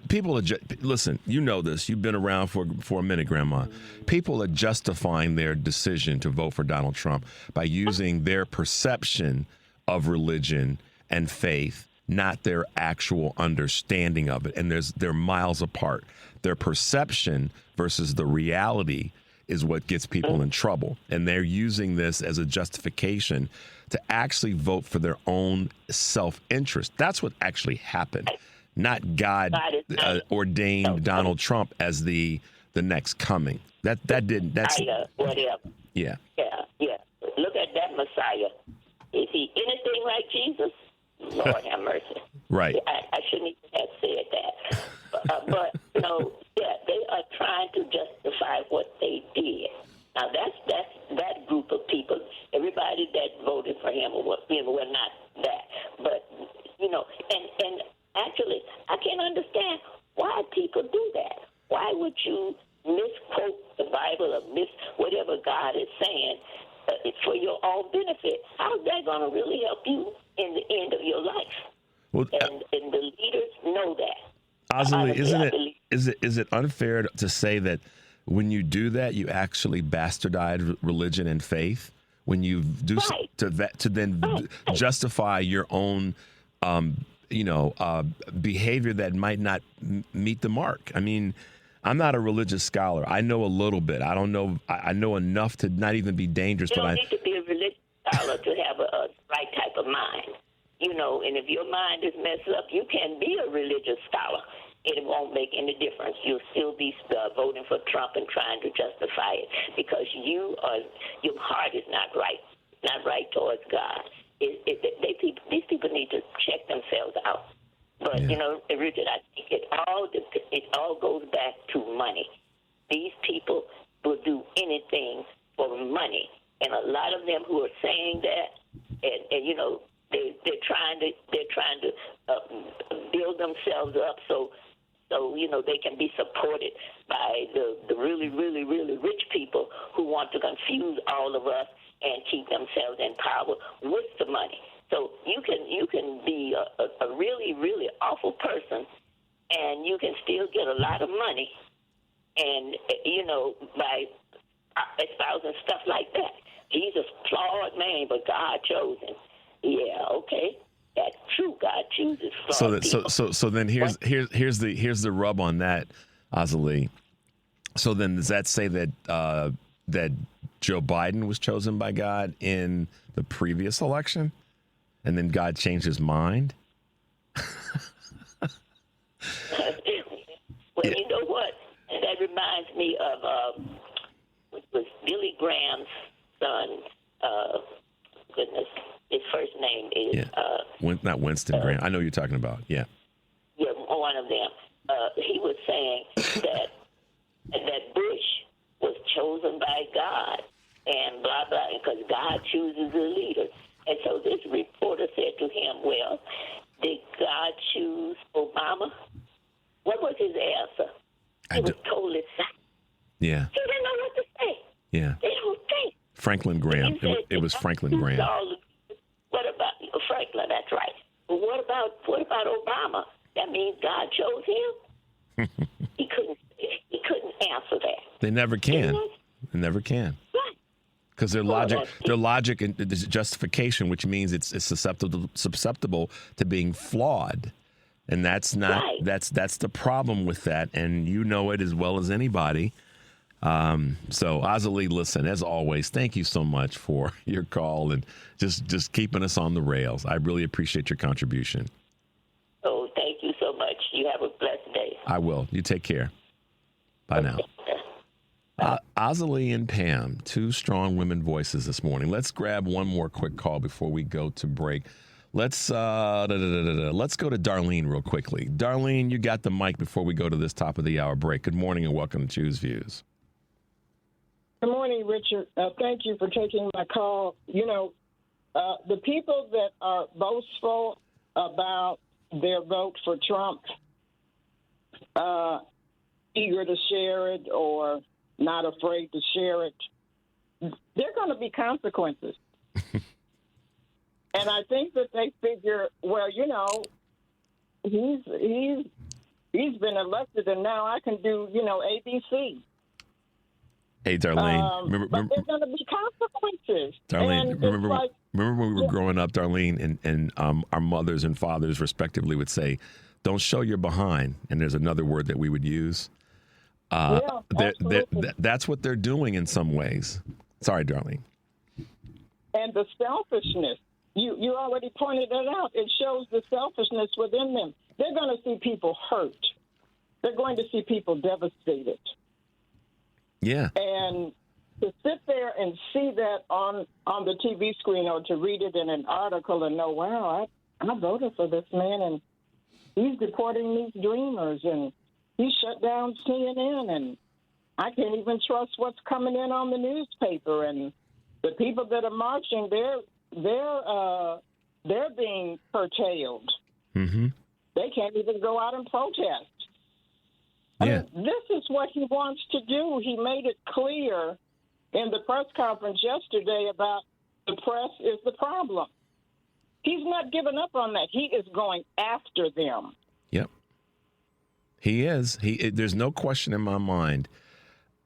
S4: People are listen. You know this. You've been around for a minute, Grandma. People are justifying their decision to vote for Donald Trump by using their perception of religion and faith, not their actual understanding of it. And they're miles apart. Their perception versus the reality is what gets people in trouble. And they're using this as a justification to actually vote for their own self-interest. That's what actually happened. Not God ordained Donald Trump as the next coming. That's
S7: whatever.
S4: Yeah.
S7: Yeah. Look at that Messiah. Is he anything like Jesus? Lord have mercy.
S4: Right.
S7: I shouldn't even have said that. But they are trying to justify what they did. Now that's that group of people. Everybody that voted for him were not that. But and actually, I can't understand why people do that. Why would you misquote the Bible or miss whatever God is saying for your own benefit? How's that going to really help you in the end of your life?
S4: Well,
S7: and the leaders know that.
S4: Azalee, is it unfair to say that when you do that, you actually bastardize religion and faith? When you do to then justify your own behavior that might not meet the mark. I mean, I'm not a religious scholar. I know a little bit. I don't know. I know enough to not even be dangerous.
S7: You don't need to be a religious scholar to have a right type of mind. And if your mind is messed up, you can be a religious scholar. It won't make any difference. You'll still be voting for Trump and trying to justify it because your heart is not right towards God. these people need to check themselves out. But
S4: Yeah.
S7: you know, Richard, I think it all goes back to money. These people will do anything for money, and a lot of them who are saying that, and you know, they're trying to build themselves up so you know they can be supported by the really rich people who want to confuse all of us and keep themselves in power with the money. So you can be a really awful person, and you can still get a lot of money, and you know, by espousing stuff like that. He's a flawed man, but God chose him. Yeah, okay, that's true. God chooses flawed people.
S4: So then here's the rub on that, Azalee. So then does that say that that Joe Biden was chosen by God in the previous election, and then God changed his mind?
S7: Well, you know what? That reminds me of it was Billy Graham's son. Goodness, his first name is
S4: not Winston Graham. I know you're talking about. Yeah,
S7: one of them. He was saying that Bush was chosen by God and blah blah, because God chooses the leader. And so this reporter said to him, "Well, did God choose Obama?" What was his answer? He was totally silent.
S4: Yeah.
S7: He didn't know what to say.
S4: Yeah.
S7: They don't think.
S4: Franklin Graham. It was Franklin Graham.
S7: What about Franklin? That's right. But what about Obama? That means God chose him. He couldn't answer that.
S4: They never can. They never can.
S7: Right.
S4: Because their logic and justification, which means it's susceptible to being flawed. And that's not
S7: right.
S4: that's the problem with that, and you know it as well as anybody. So Azalee, listen, as always, thank you so much for your call and just keeping us on the rails. I really appreciate your contribution.
S7: Oh, thank you so much. You have a blessed day.
S4: I will. You take care. Bye now. Azalee and Pam, two strong women voices this morning. Let's grab one more quick call before we go to break. Let's go to Darlene real quickly. Darlene, you got the mic before we go to this top of the hour break. Good morning and welcome to Choose Views.
S8: Good morning, Richard. Thank you for taking my call. You know, the people that are boastful about their vote for Trump, eager to share it or not afraid to share it, there are going to be consequences. And I think that they figure, well, you know, he's been elected, and now I can do, you know, ABC.
S4: Hey, Darlene,
S8: but there's going to be consequences.
S4: Darlene, remember when we were growing up, Darlene, and our mothers and fathers respectively would say, "Don't show you're behind." And there's another word that we would use. That's what they're doing in some ways. Sorry, Darlene.
S8: And the selfishness. You already pointed that out. It shows the selfishness within them. They're going to see people hurt. They're going to see people devastated.
S4: Yeah.
S8: And to sit there and see that on the TV screen or to read it in an article and know, wow, I voted for this man and he's deporting these dreamers and he shut down CNN and I can't even trust what's coming in on the newspaper. And the people that are marching, they're being curtailed.
S4: Mm-hmm.
S8: They can't even go out and protest. I mean, this is what he wants to do. He made it clear in the press conference yesterday about the press is the problem. He's not giving up on that. He is going after them.
S4: Yep. He is. There's no question in my mind.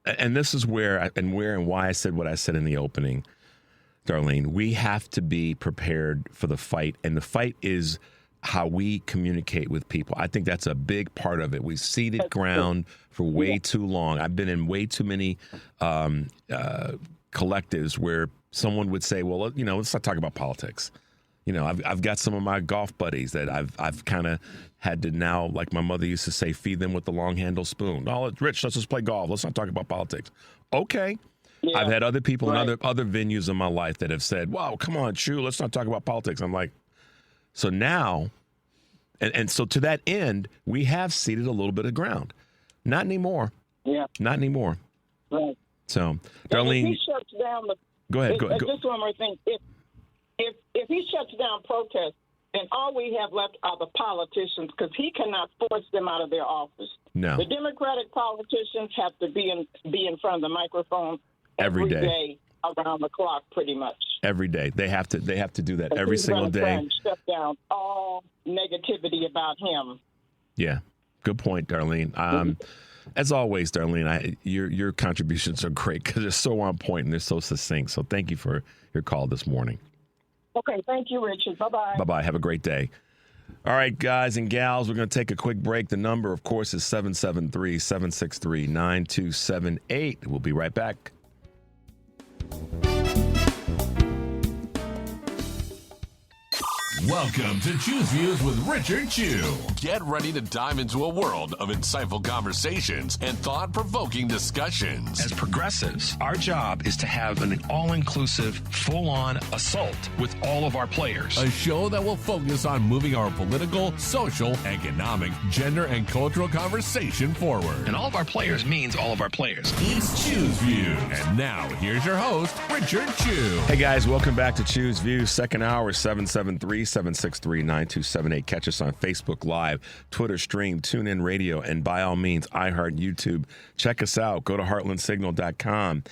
S4: And this is where and why I said what I said in the opening, Darlene. We have to be prepared for the fight. And the fight is how we communicate with people. I think that's a big part of it. We've ceded ground for way too long. I've been in way too many collectives where someone would say, well, you know, let's not talk about politics. You know, I've got some of my golf buddies that I've kind of had to now, like my mother used to say, feed them with the long handle spoon. Oh, Rich, let's just play golf. Let's not talk about politics. Okay.
S8: Yeah.
S4: I've had other people in other venues in my life that have said, wow, come on, Chew, let's not talk about politics. I'm like, so now, and so to that end, we have ceded a little bit of ground. Not anymore.
S8: Yeah.
S4: Not anymore.
S8: Right.
S4: So,
S8: Darlene,
S4: Darlene.
S8: if he shuts down
S4: go ahead.
S8: Just one more thing. If he shuts down protests, then all we have left are the politicians, because he cannot force them out of their office.
S4: No.
S8: The Democratic politicians have to be in front of the microphone every day around the clock, pretty much.
S4: Every day. They have to do that every single day.
S8: Try and shut down all negativity about him.
S4: Yeah. Good point, Darlene. As always, Darlene, your contributions are great because they're so on point and they're so succinct. So thank you for your call this morning.
S8: Okay, thank you, Richard. Bye-bye.
S4: Bye-bye. Have a great day. All right, guys and gals, we're going to take a quick break. The number, of course, is 773-763-9278. We'll be right back.
S1: Welcome to Choose Views with Richard Chew.
S2: Get ready to dive into a world of insightful conversations and thought-provoking discussions.
S3: As progressives, our job is to have an all-inclusive, full-on assault with all of our players.
S1: A show that will focus on moving our political, social, economic, gender, and cultural conversation forward.
S3: And all of our players means all of our players.
S1: It's Choose Views. And now, here's your host, Richard Chew.
S4: Hey, guys, welcome back to Choose Views. Second hour, 773-763-9278. Catch us on Facebook Live, Twitter Stream, TuneIn Radio, and by all means, iHeart, YouTube. Check us out. Go to heartlandsignal.com.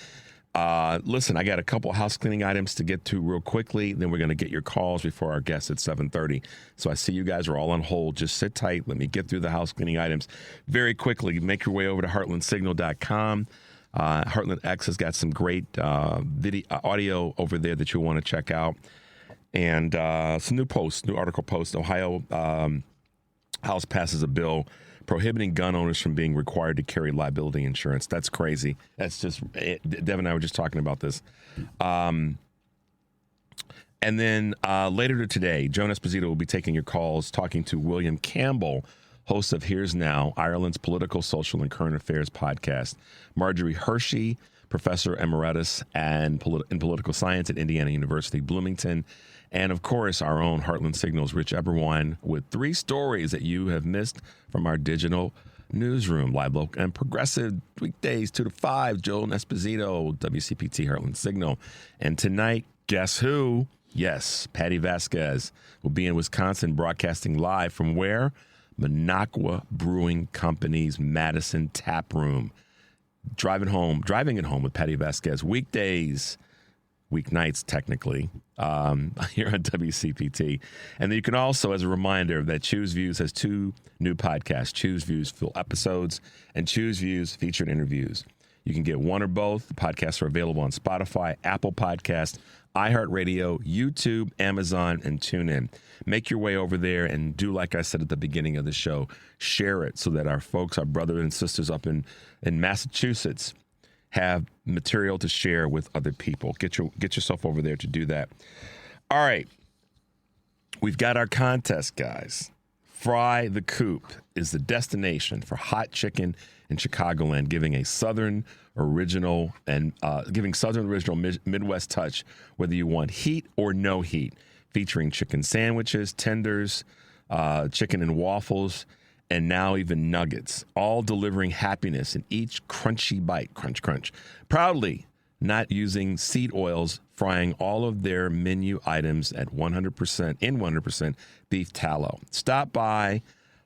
S4: Listen, I got a couple house cleaning items to get to real quickly. Then we're going to get your calls before our guests at 7:30. So I see you guys are all on hold. Just sit tight. Let me get through the house cleaning items very quickly. Make your way over to heartlandsignal.com. Heartland X has got some great audio over there that you'll want to check out. And some new article posts. Ohio House passes a bill prohibiting gun owners from being required to carry liability insurance. That's crazy. That's just, Devin and I were just talking about this. And then later today, Joan Esposito will be taking your calls, talking to William Campbell, host of Here's Now, Ireland's political, social, and current affairs podcast. Marjorie Hershey, professor emeritus in political science at Indiana University, Bloomington. And, of course, our own Heartland Signal's Rich Eberwine with 3 stories that you have missed from our digital newsroom. Live, local, and progressive weekdays 2 to 5. Joel Esposito, WCPT Heartland Signal. And tonight, guess who? Yes, Patty Vasquez will be in Wisconsin broadcasting live from where? Minocqua Brewing Company's Madison Tap Room. Driving it home with Patty Vasquez. Weeknights, technically, here on WCPT. And then you can also, as a reminder, that Choose Views has 2 new podcasts, Choose Views full episodes and Choose Views featured interviews. You can get one or both. The podcasts are available on Spotify, Apple Podcasts, iHeartRadio, YouTube, Amazon, and TuneIn. Make your way over there and do, like I said at the beginning of the show, share it so that our folks, our brothers and sisters up in Massachusetts have material to share with other people. Get yourself over there to do that. All right. We've got our contest, guys. Fry the Coop is the destination for hot chicken in Chicagoland, giving Southern original Midwest touch, whether you want heat or no heat, featuring chicken sandwiches, tenders, chicken and waffles, and now even nuggets, all delivering happiness in each crunchy bite. Crunch, crunch. Proudly not using seed oils, frying all of their menu items at 100% beef tallow. Stop by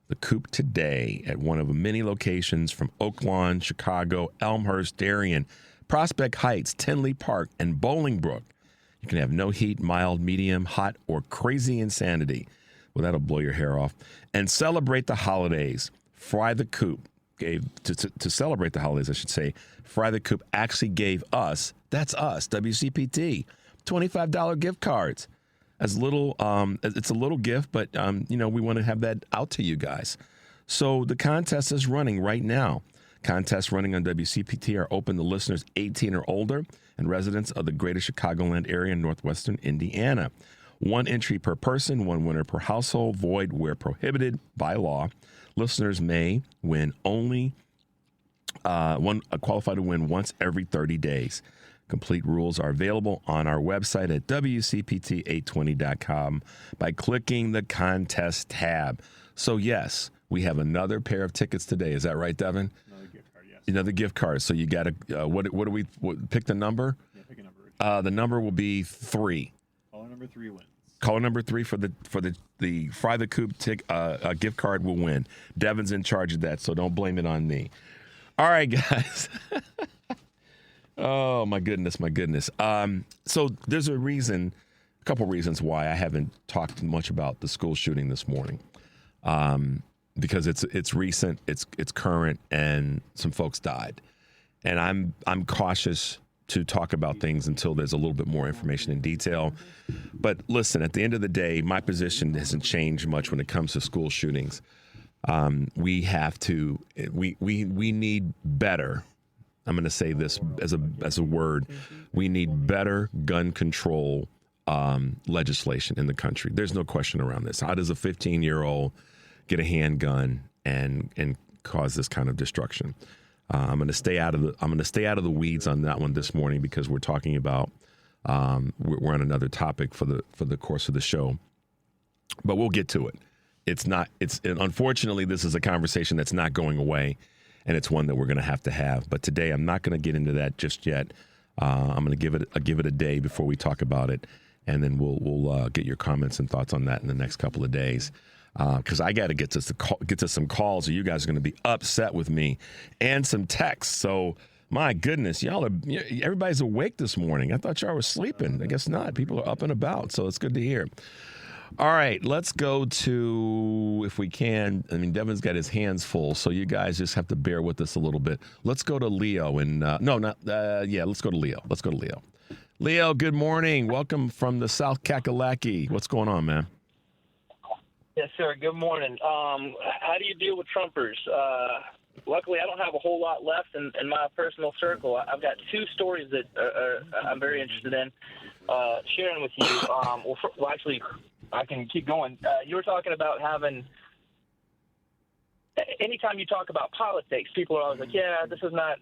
S4: the Coop today at one of many locations from Oak Lawn, Chicago, Elmhurst, Darien, Prospect Heights, Tinley Park, and Bolingbrook. You can have no heat, mild, medium, hot, or crazy insanity. Well, that'll blow your hair off. And celebrate the holidays. Fry the Coop to celebrate the holidays, I should say. Fry the Coop actually gave us, that's us, WCPT, $25 gift cards. It's a little gift, but we want to have that out to you guys. So the contest is running right now. Contests running on WCPT are open to listeners 18 or older and residents of the greater Chicagoland area in northwestern Indiana. 1 entry per person, 1 winner per household, void where prohibited by law. Listeners may win only qualify to win once every 30 days. Complete rules are available on our website at WCPT820.com by clicking the contest tab. So, yes, we have another pair of tickets today. Is that right, Devin?
S9: Another gift card, yes.
S4: Another gift card. So you got to, what do we pick the number?
S9: Yeah, pick a number.
S4: The number will be 3.
S9: Caller number 3 wins.
S4: Caller number 3 for the Fry the Coop gift card will win. Devin's in charge of that, so don't blame it on me. All right, guys. Oh, my goodness. So there's a couple reasons why I haven't talked much about the school shooting this morning. Because it's recent, it's current, and some folks died. And I'm cautious to talk about things until there's a little bit more information in detail. But listen, at the end of the day, my position hasn't changed much when it comes to school shootings. We need better. I'm going to say this as a word. We need better gun control legislation in the country. There's no question around this. How does a 15-year-old get a handgun and cause this kind of destruction? I'm going to stay out of the weeds on that one this morning because we're talking about we're on another topic for the course of the show. But we'll get to it. Unfortunately, this is a conversation that's not going away. And it's one that we're going to have. But today, I'm not going to get into that just yet. I'm going to give it a day before we talk about it, and then we'll get your comments and thoughts on that in the next couple of days. Because I got to get to some calls, or you guys are going to be upset with me, and some texts. So my goodness, everybody's awake this morning. I thought y'all were sleeping. I guess not. People are up and about, so it's good to hear. All right, let's go to, if we can, Devin's got his hands full, so you guys just have to bear with us a little bit. Let's go to Leo. Let's go to Leo. Leo, good morning. Welcome from the South Kakalaki. What's going on, man?
S10: Yes, sir. Good morning. How do you deal with Trumpers? Luckily, I don't have a whole lot left in my personal circle. I've got 2 stories that I'm very interested in sharing with you. Actually, I can keep going. You were talking about having – anytime you talk about politics, people are always like, yeah, this is not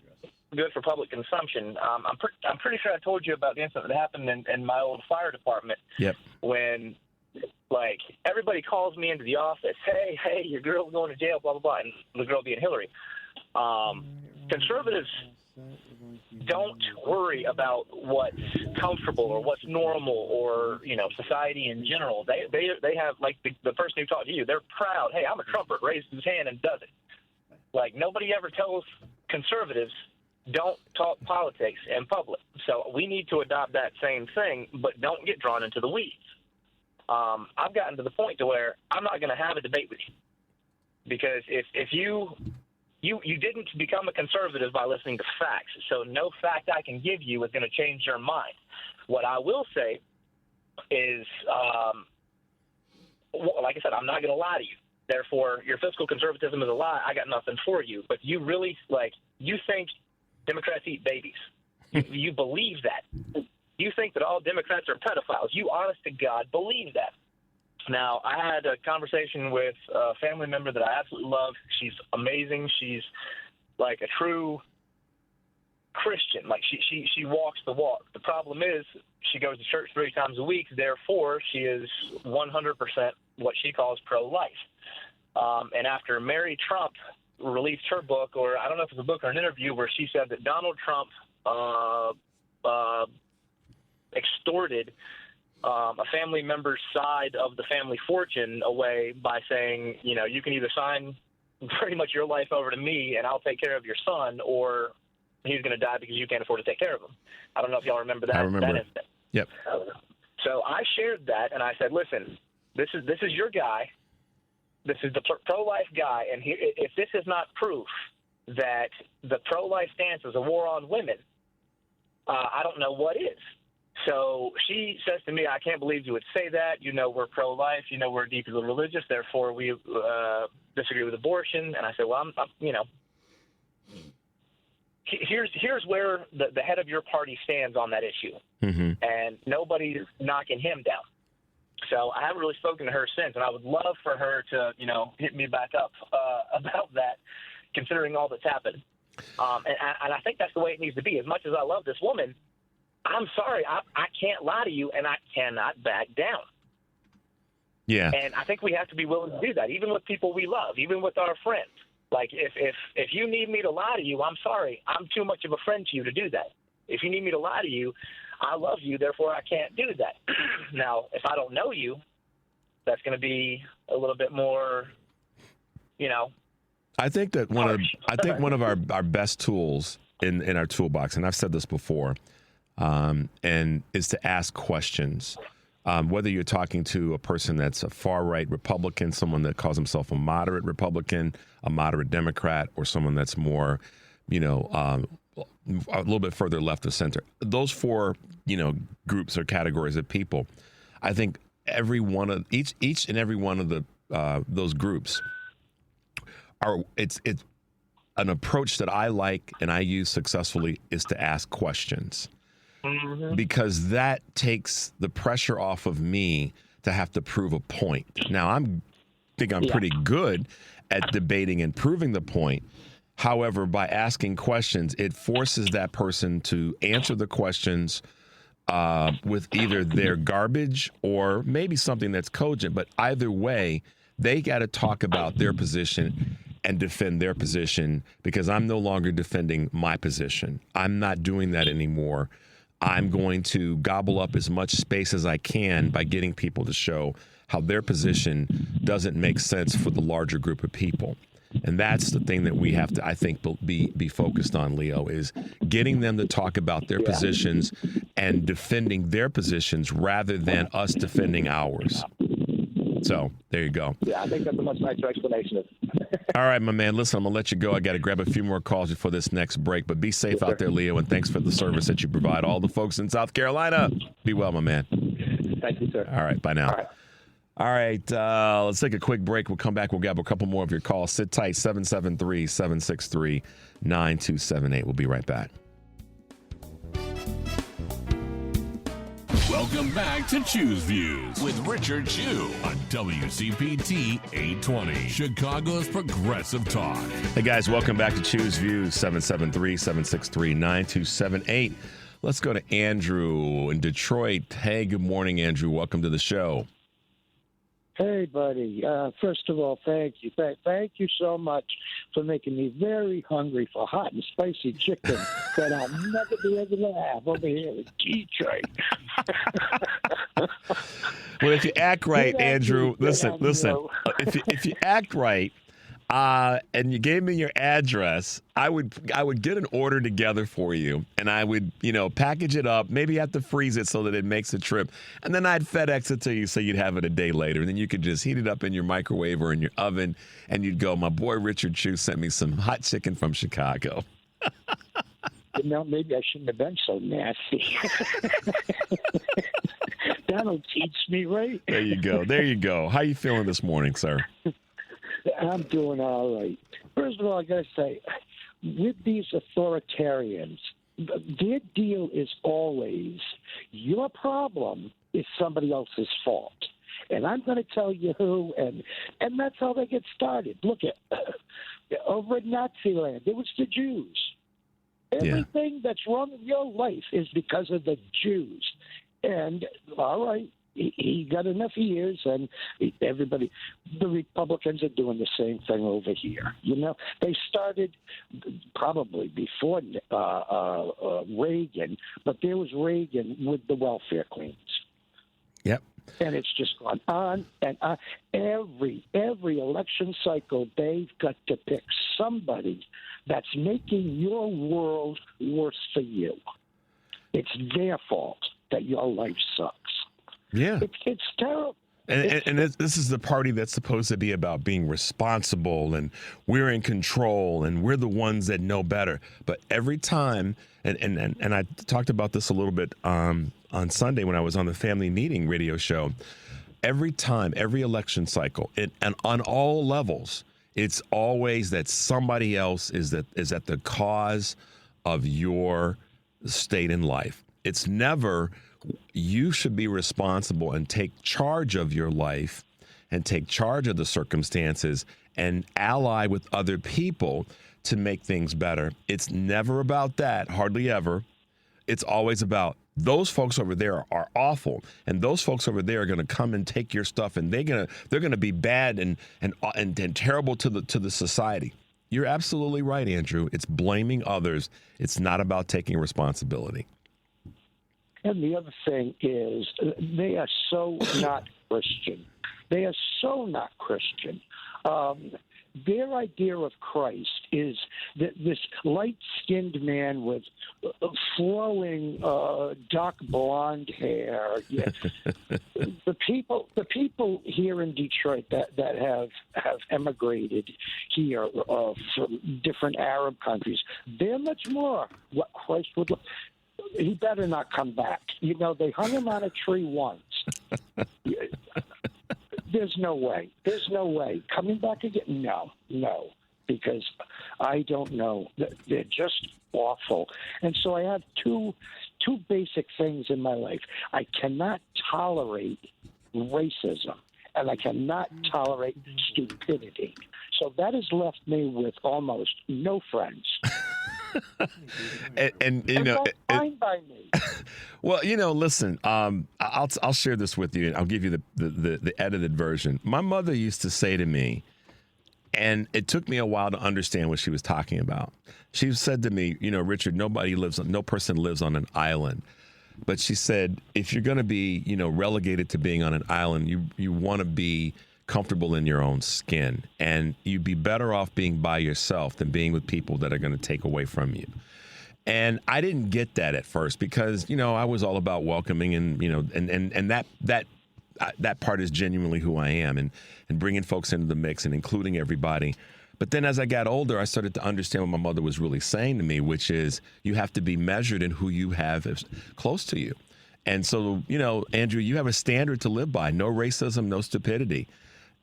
S10: good for public consumption. I'm pretty sure I told you about the incident that happened in my old fire department.
S4: Yep.
S10: When, everybody calls me into the office, hey, your girl's going to jail, blah, blah, blah, and the girl being Hillary. Conservatives don't worry about what's comfortable or what's normal or, society in general. They have, the person who talked to you, they're proud. Hey, I'm a Trumper, raises his hand and does it. Nobody ever tells conservatives don't talk politics in public. So we need to adopt that same thing, but don't get drawn into the weeds. I've gotten to the point to where I'm not going to have a debate with you because if you didn't become a conservative by listening to facts, so no fact I can give you is going to change your mind. What I will say is, like I said, I'm not going to lie to you. Therefore, your fiscal conservatism is a lie. I got nothing for you. But you really, you think Democrats eat babies. You believe that. You think that all Democrats are pedophiles. You, honest to God, believe that. Now, I had a conversation with a family member that I absolutely love. She's amazing. She's like a true Christian. She walks the walk. The problem is she goes to church 3 times a week. Therefore, she is 100% what she calls pro-life. And after Mary Trump released her book, or I don't know if it's a book or an interview, where she said that Donald Trump extorted a family member's side of the family fortune away by saying, you can either sign pretty much your life over to me and I'll take care of your son, or he's going to die because you can't afford to take care of him. I don't know if y'all remember that.
S4: I remember.
S10: That incident.
S4: Yep.
S10: So I shared that, and I said, listen, this is your guy. This is the pro-life guy, and if this is not proof that the pro-life stance is a war on women, I don't know what is. So she says to me, I can't believe you would say that. We're pro-life. We're deeply religious. Therefore, we disagree with abortion. And I said, well, here's where the head of your party stands on that issue.
S4: Mm-hmm.
S10: And nobody's knocking him down. So I haven't really spoken to her since, and I would love for her to, hit me back up about that, considering all that's happened. And I think that's the way it needs to be. As much as I love this woman, I'm sorry, I can't lie to you, and I cannot back down.
S4: Yeah.
S10: And I think we have to be willing to do that, even with people we love, even with our friends. Like, if you need me to lie to you, I'm sorry. I'm too much of a friend to you to do that. If you need me to lie to you, I love you, therefore I can't do that. Now, if I don't know you, that's going to be a little bit more,
S4: I think that one of our best tools in our toolbox, and I've said this before, and is to ask questions. Whether you're talking to a person that's a far-right Republican, someone that calls himself a moderate Republican, a moderate Democrat, or someone that's more, a little bit further left of center. Those four, groups or categories of people, I think each and every one of the those groups it's an approach that I like and I use successfully is to ask questions. Mm-hmm. Because that takes the pressure off of me to have to prove a point. Now, I'm pretty good at debating and proving the point. However, by asking questions, it forces that person to answer the questions with either their garbage or maybe something that's cogent. But either way, they got to talk about their position and defend their position, because I'm no longer defending my position. I'm not doing that anymore. I'm going to gobble up as much space as I can by getting people to show how their position doesn't make sense for the larger group of people. And that's the thing that we have to, I think, be focused on, Leo, is getting them to talk about their positions and defending their positions rather than us defending ours. So there you go.
S10: Yeah, I think that's a much nicer explanation.
S4: All right, my man. Listen, I'm going to let you go. I got to grab a few more calls before this next break. But be safe out there, Leo, and thanks for the service that you provide all the folks in South Carolina. Be well, my man.
S10: Thank you, sir.
S4: All right, bye now. All right, let's take a quick break. We'll come back. We'll grab a couple more of your calls. Sit tight, 773-763-9278. We'll be right back.
S1: Welcome back to Choose Views with Richard Chu on WCPT 820, Chicago's Progressive Talk.
S4: Hey, guys, welcome back to Choose Views, 773-763-9278. Let's go to Andrew in Detroit. Hey, good morning, Andrew. Welcome to the show.
S11: Hey, buddy. First of all, thank you. Thank you so much for making me very hungry for hot and spicy chicken that I'll never be able to have over here in Detroit.
S4: Well, if you act right, Andrew, listen. If you act right, and you gave me your address, I would get an order together for you, and I would, package it up, maybe have to freeze it so that it makes a trip, and then I'd FedEx it to you so you'd have it a day later, and then you could just heat it up in your microwave or in your oven, and you'd go, my boy Richard Chu sent me some hot chicken from Chicago.
S11: Maybe I shouldn't have been so nasty. That'll teach me, right?
S4: There you go. How you feeling this morning, sir?
S11: I'm doing all right. First of all, I got to say, with these authoritarians, their deal is always your problem is somebody else's fault. And I'm going to tell you who, and that's how they get started. Look at over in Nazi land, it was the Jews. Everything that's wrong in your life is because of the Jews. And all right. He got enough years, and the Republicans are doing the same thing over here. They started probably before Reagan, but there was Reagan with the welfare queens.
S4: Yep.
S11: And it's just gone on and on. Every election cycle, they've got to pick somebody that's making your world worse for you. It's their fault that your life sucks.
S4: Yeah.
S11: It's terrible.
S4: And this is the party that's supposed to be about being responsible, and we're in control, and we're the ones that know better. But every time, and I talked about this a little bit on Sunday when I was on the Family Meeting radio show, every time, every election cycle, and on all levels, it's always that somebody else is at the cause of your state in life. It's never you should be responsible and take charge of your life and take charge of the circumstances and ally with other people to make things better. It's never about that, hardly ever. It's always about Those folks over there are awful, and those folks over there are going to come and take your stuff, and they're gonna be bad and terrible to the society. You're absolutely right, Andrew. It's blaming others. It's not about taking responsibility.
S11: And the other thing is, they are so not Christian. They are so not Christian. Their idea of Christ is that this light-skinned man with flowing dark blonde hair. Yeah. The people here in Detroit that have emigrated here from different Arab countries, they're much more what Christ would look. He better not come back. You know, they hung him on a tree once. There's no way. There's no way. Coming back again? No. Because I don't know. They're just awful. And so I have two basic things in my life. I cannot tolerate racism, and I cannot tolerate stupidity. So that has left me with almost no friends.
S4: and you know,
S11: that's fine by me.
S4: Well, you know, listen, I'll share this with you, and I'll give you the edited version. My mother used to say to me, and it took me a while to understand what she was talking about. She said to me, you know, Richard, no person lives on an island. But she said, if you're going to be, you know, relegated to being on an island, you want to be comfortable in your own skin, and you'd be better off being by yourself than being with people that are going to take away from you. And I didn't get that at first because, you know, I was all about welcoming and, you know, and that part is genuinely who I am, and bringing folks into the mix and including everybody. But then as I got older, I started to understand what my mother was really saying to me, which is you have to be measured in who you have close to you. And so, you know, Andrew, you have a standard to live by. No racism, no stupidity.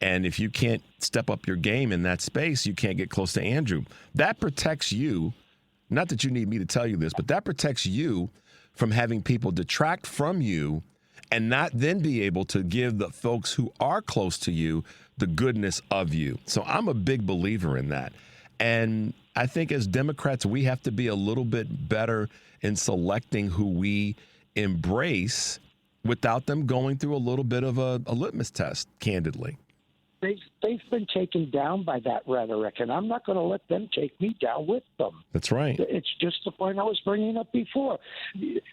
S4: And if you can't step up your game in that space, you can't get close to Andrew. That protects you. Not that you need me to tell you this, but that protects you from having people detract from you and not then be able to give the folks who are close to you the goodness of you. So I'm a big believer in that. And I think as Democrats, we have to be a little bit better in selecting who we embrace without them going through a little bit of a litmus test, candidly.
S11: They've been taken down by that rhetoric, and I'm not going to let them take me down with them.
S4: That's right.
S11: It's just the point I was bringing up before.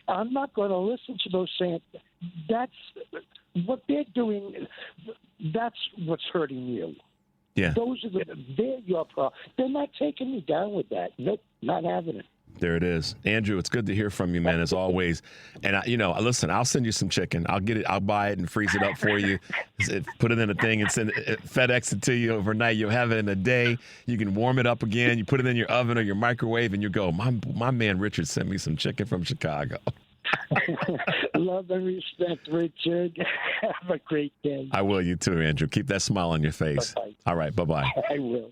S11: I'm not going to listen to those saying that's what they're doing. That's what's hurting you.
S4: Yeah.
S11: They're your problem. They're not taking me down with that. Nope, not having it.
S4: There it is. Andrew, it's good to hear from you, man, as always. And, listen, I'll send you some chicken. I'll get it. I'll buy it and freeze it up for you. Put it in a thing and FedEx it to you overnight. You'll have it in a day. You can warm it up again. You put it in your oven or your microwave, and you go, my man Richard sent me some chicken from Chicago.
S11: Love and respect, Richard. Have a great day.
S4: I will. You too, Andrew. Keep that smile on your face.
S11: Bye-bye.
S4: All right. Bye-bye.
S11: I will.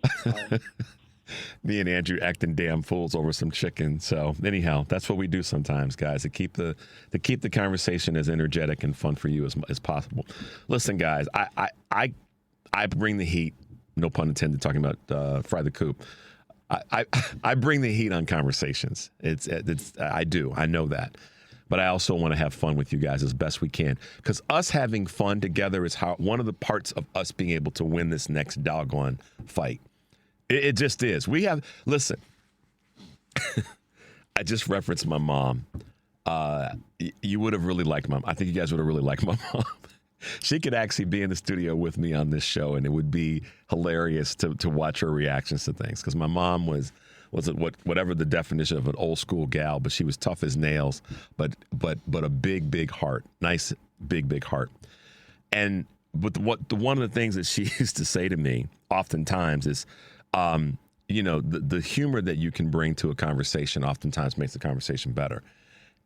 S4: Me and Andrew acting damn fools over some chicken. So anyhow, that's what we do sometimes, guys, to keep the conversation as energetic and fun for you as possible. Listen, guys, I bring the heat. No pun intended. Talking about Fry the Coop. I bring the heat on conversations. I do. I know that. But I also want to have fun with you guys as best we can, because us having fun together is one of the parts of us being able to win this next doggone fight. It just is. Listen, I just referenced my mom. You would have really liked mom. I think you guys would have really liked my mom. She could actually be in the studio with me on this show, and it would be hilarious to watch her reactions to things. Because my mom was whatever the definition of an old school gal, but she was tough as nails, but a big heart, nice big heart. And one of the things that she used to say to me oftentimes is, the humor that you can bring to a conversation oftentimes makes the conversation better.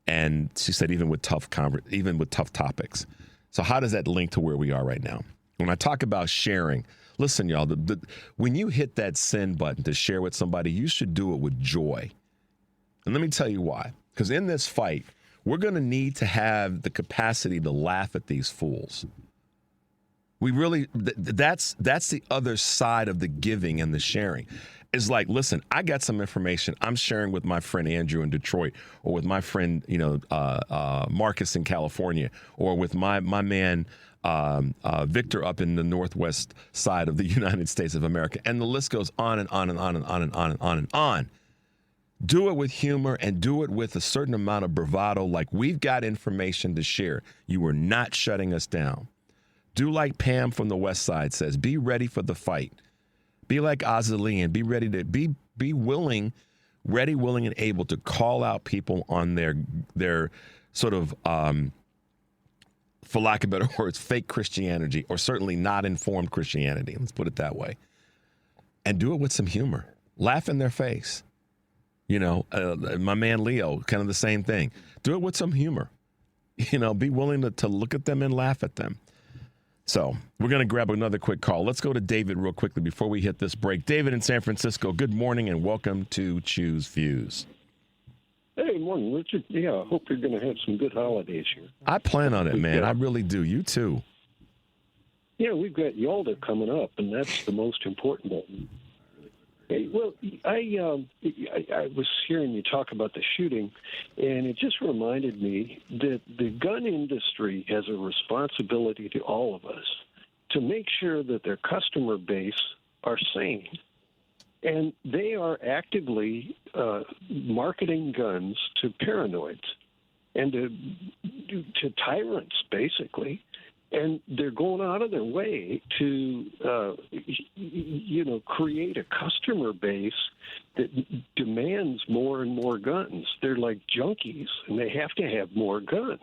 S4: And she said, even with tough topics. So how does that link to where we are right now? When I talk about sharing, listen, y'all, when you hit that send button to share with somebody, you should do it with joy. And let me tell you why. Because in this fight, we're going to need to have the capacity to laugh at these fools. We really, that's the other side of the giving and the sharing. is like, listen, I got some information I'm sharing with my friend Andrew in Detroit, or with my friend, Marcus in California, or with my man Victor up in the northwest side of the United States of America. And the list goes on and on and on and on and on and on and on. Do it with humor and do it with a certain amount of bravado, like we've got information to share. You are not shutting us down. Do like Pam from the West Side says, be ready for the fight. Be like Azalee and be ready to be willing, ready, willing, and able to call out people on their sort of, for lack of better words, fake Christianity, or certainly not informed Christianity. Let's put it that way. And do it with some humor. Laugh in their face. My man Leo, kind of the same thing. Do it with some humor. Be willing to look at them and laugh at them. So we're going to grab another quick call. Let's go to David real quickly before we hit this break. David in San Francisco, good morning and welcome to Choose Views.
S12: Hey, morning, Richard. Yeah, I hope you're going to have some good holidays here.
S4: I plan on it, man. I really do. You too.
S12: Yeah, we've got Yalda coming up, and that's the most important one. Hey, well, I was hearing you talk about the shooting, and it just reminded me that the gun industry has a responsibility to all of us to make sure that their customer base are sane. And they are actively marketing guns to paranoids and to tyrants, basically. And they're going out of their way to, create a customer base that demands more and more guns. They're like junkies, and they have to have more guns.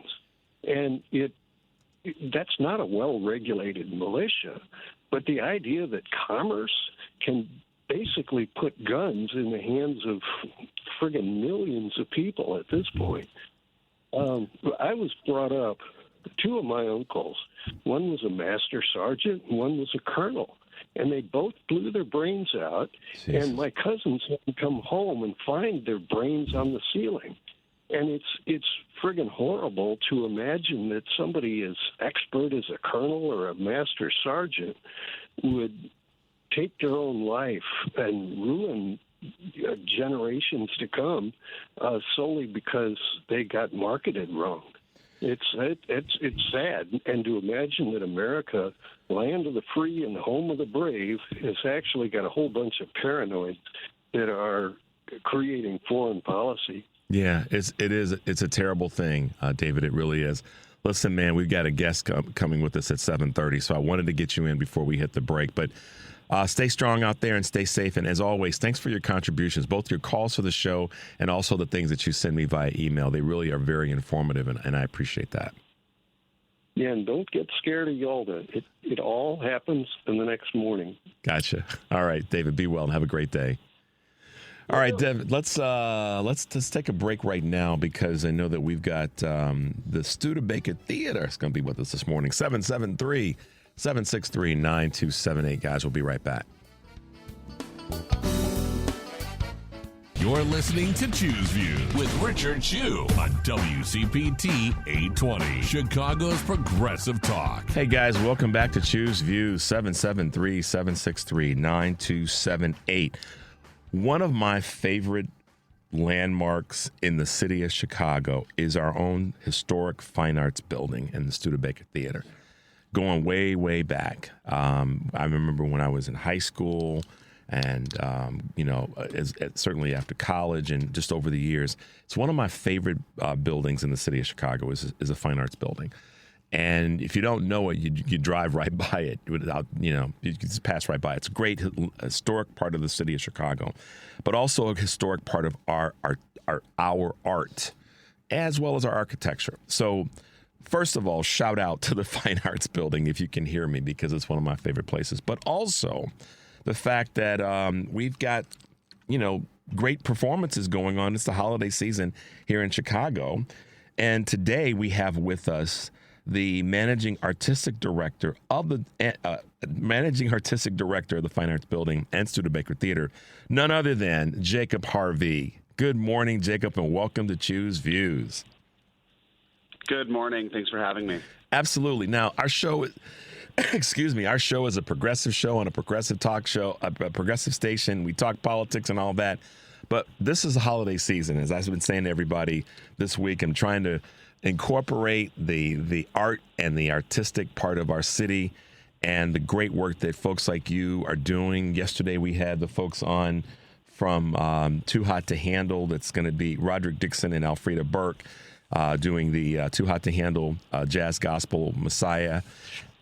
S12: And that's not a well-regulated militia. But the idea that commerce can basically put guns in the hands of friggin' millions of people at this point. I was brought up, two of my uncles, one was a master sergeant and one was a colonel, and they both blew their brains out. Jesus. And my cousins had to come home and find their brains on the ceiling. And it's friggin' horrible to imagine that somebody as expert as a colonel or a master sergeant would take their own life and ruin generations to come solely because they got marketed wrong. It's sad, and to imagine that America, land of the free and home of the brave, has actually got a whole bunch of paranoids that are creating foreign policy.
S4: Yeah, it's a terrible thing, David. It really is. Listen, man, we've got a guest coming with us at 7:30, so I wanted to get you in before we hit the break, but stay strong out there and stay safe. And as always, thanks for your contributions, both your calls for the show and also the things that you send me via email. They really are very informative, and I appreciate that.
S12: Yeah, and don't get scared of Yalda. It all happens in the next morning.
S4: Gotcha. All right, David, be well and have a great day. All right, Dev, let's just take a break right now because I know that we've got the Studebaker Theater is going to be with us this morning. 773-763-9278. Guys, we'll be right back.
S1: You're listening to Choose Views with Richard Chu on WCPT 820, Chicago's Progressive Talk.
S4: Hey, guys, welcome back to Choose Views, 773-763-9278. One of my favorite landmarks in the city of Chicago is our own historic fine arts building in the Studebaker Theater. Going way, way back. I remember when I was in high school and, certainly after college and just over the years. It's one of my favorite buildings in the city of Chicago is a fine arts building. And if you don't know it, you drive right by it without, you just pass right by it. It's a great historic part of the city of Chicago, but also a historic part of our art, as well as our architecture. So first of all, shout out to the Fine Arts Building, if you can hear me, because it's one of my favorite places. But also the fact that we've got, great performances going on. It's the holiday season here in Chicago. And today we have with us the managing artistic director of the Fine Arts Building and Studebaker Theater, none other than Jacob Harvey. Good morning, Jacob, and welcome to Choose Views.
S13: Good morning. Thanks for having me.
S4: Absolutely. Now, our show, excuse me, our show is a progressive show on a progressive talk show, a progressive station. We talk politics and all that. But this is the holiday season. As I've been saying to everybody this week, I'm trying to incorporate the art and the artistic part of our city and the great work that folks like you are doing. Yesterday we had the folks on from Too Hot to Handle. That's going to be Roderick Dixon and Alfreda Burke doing the Too Hot to Handle Jazz Gospel Messiah.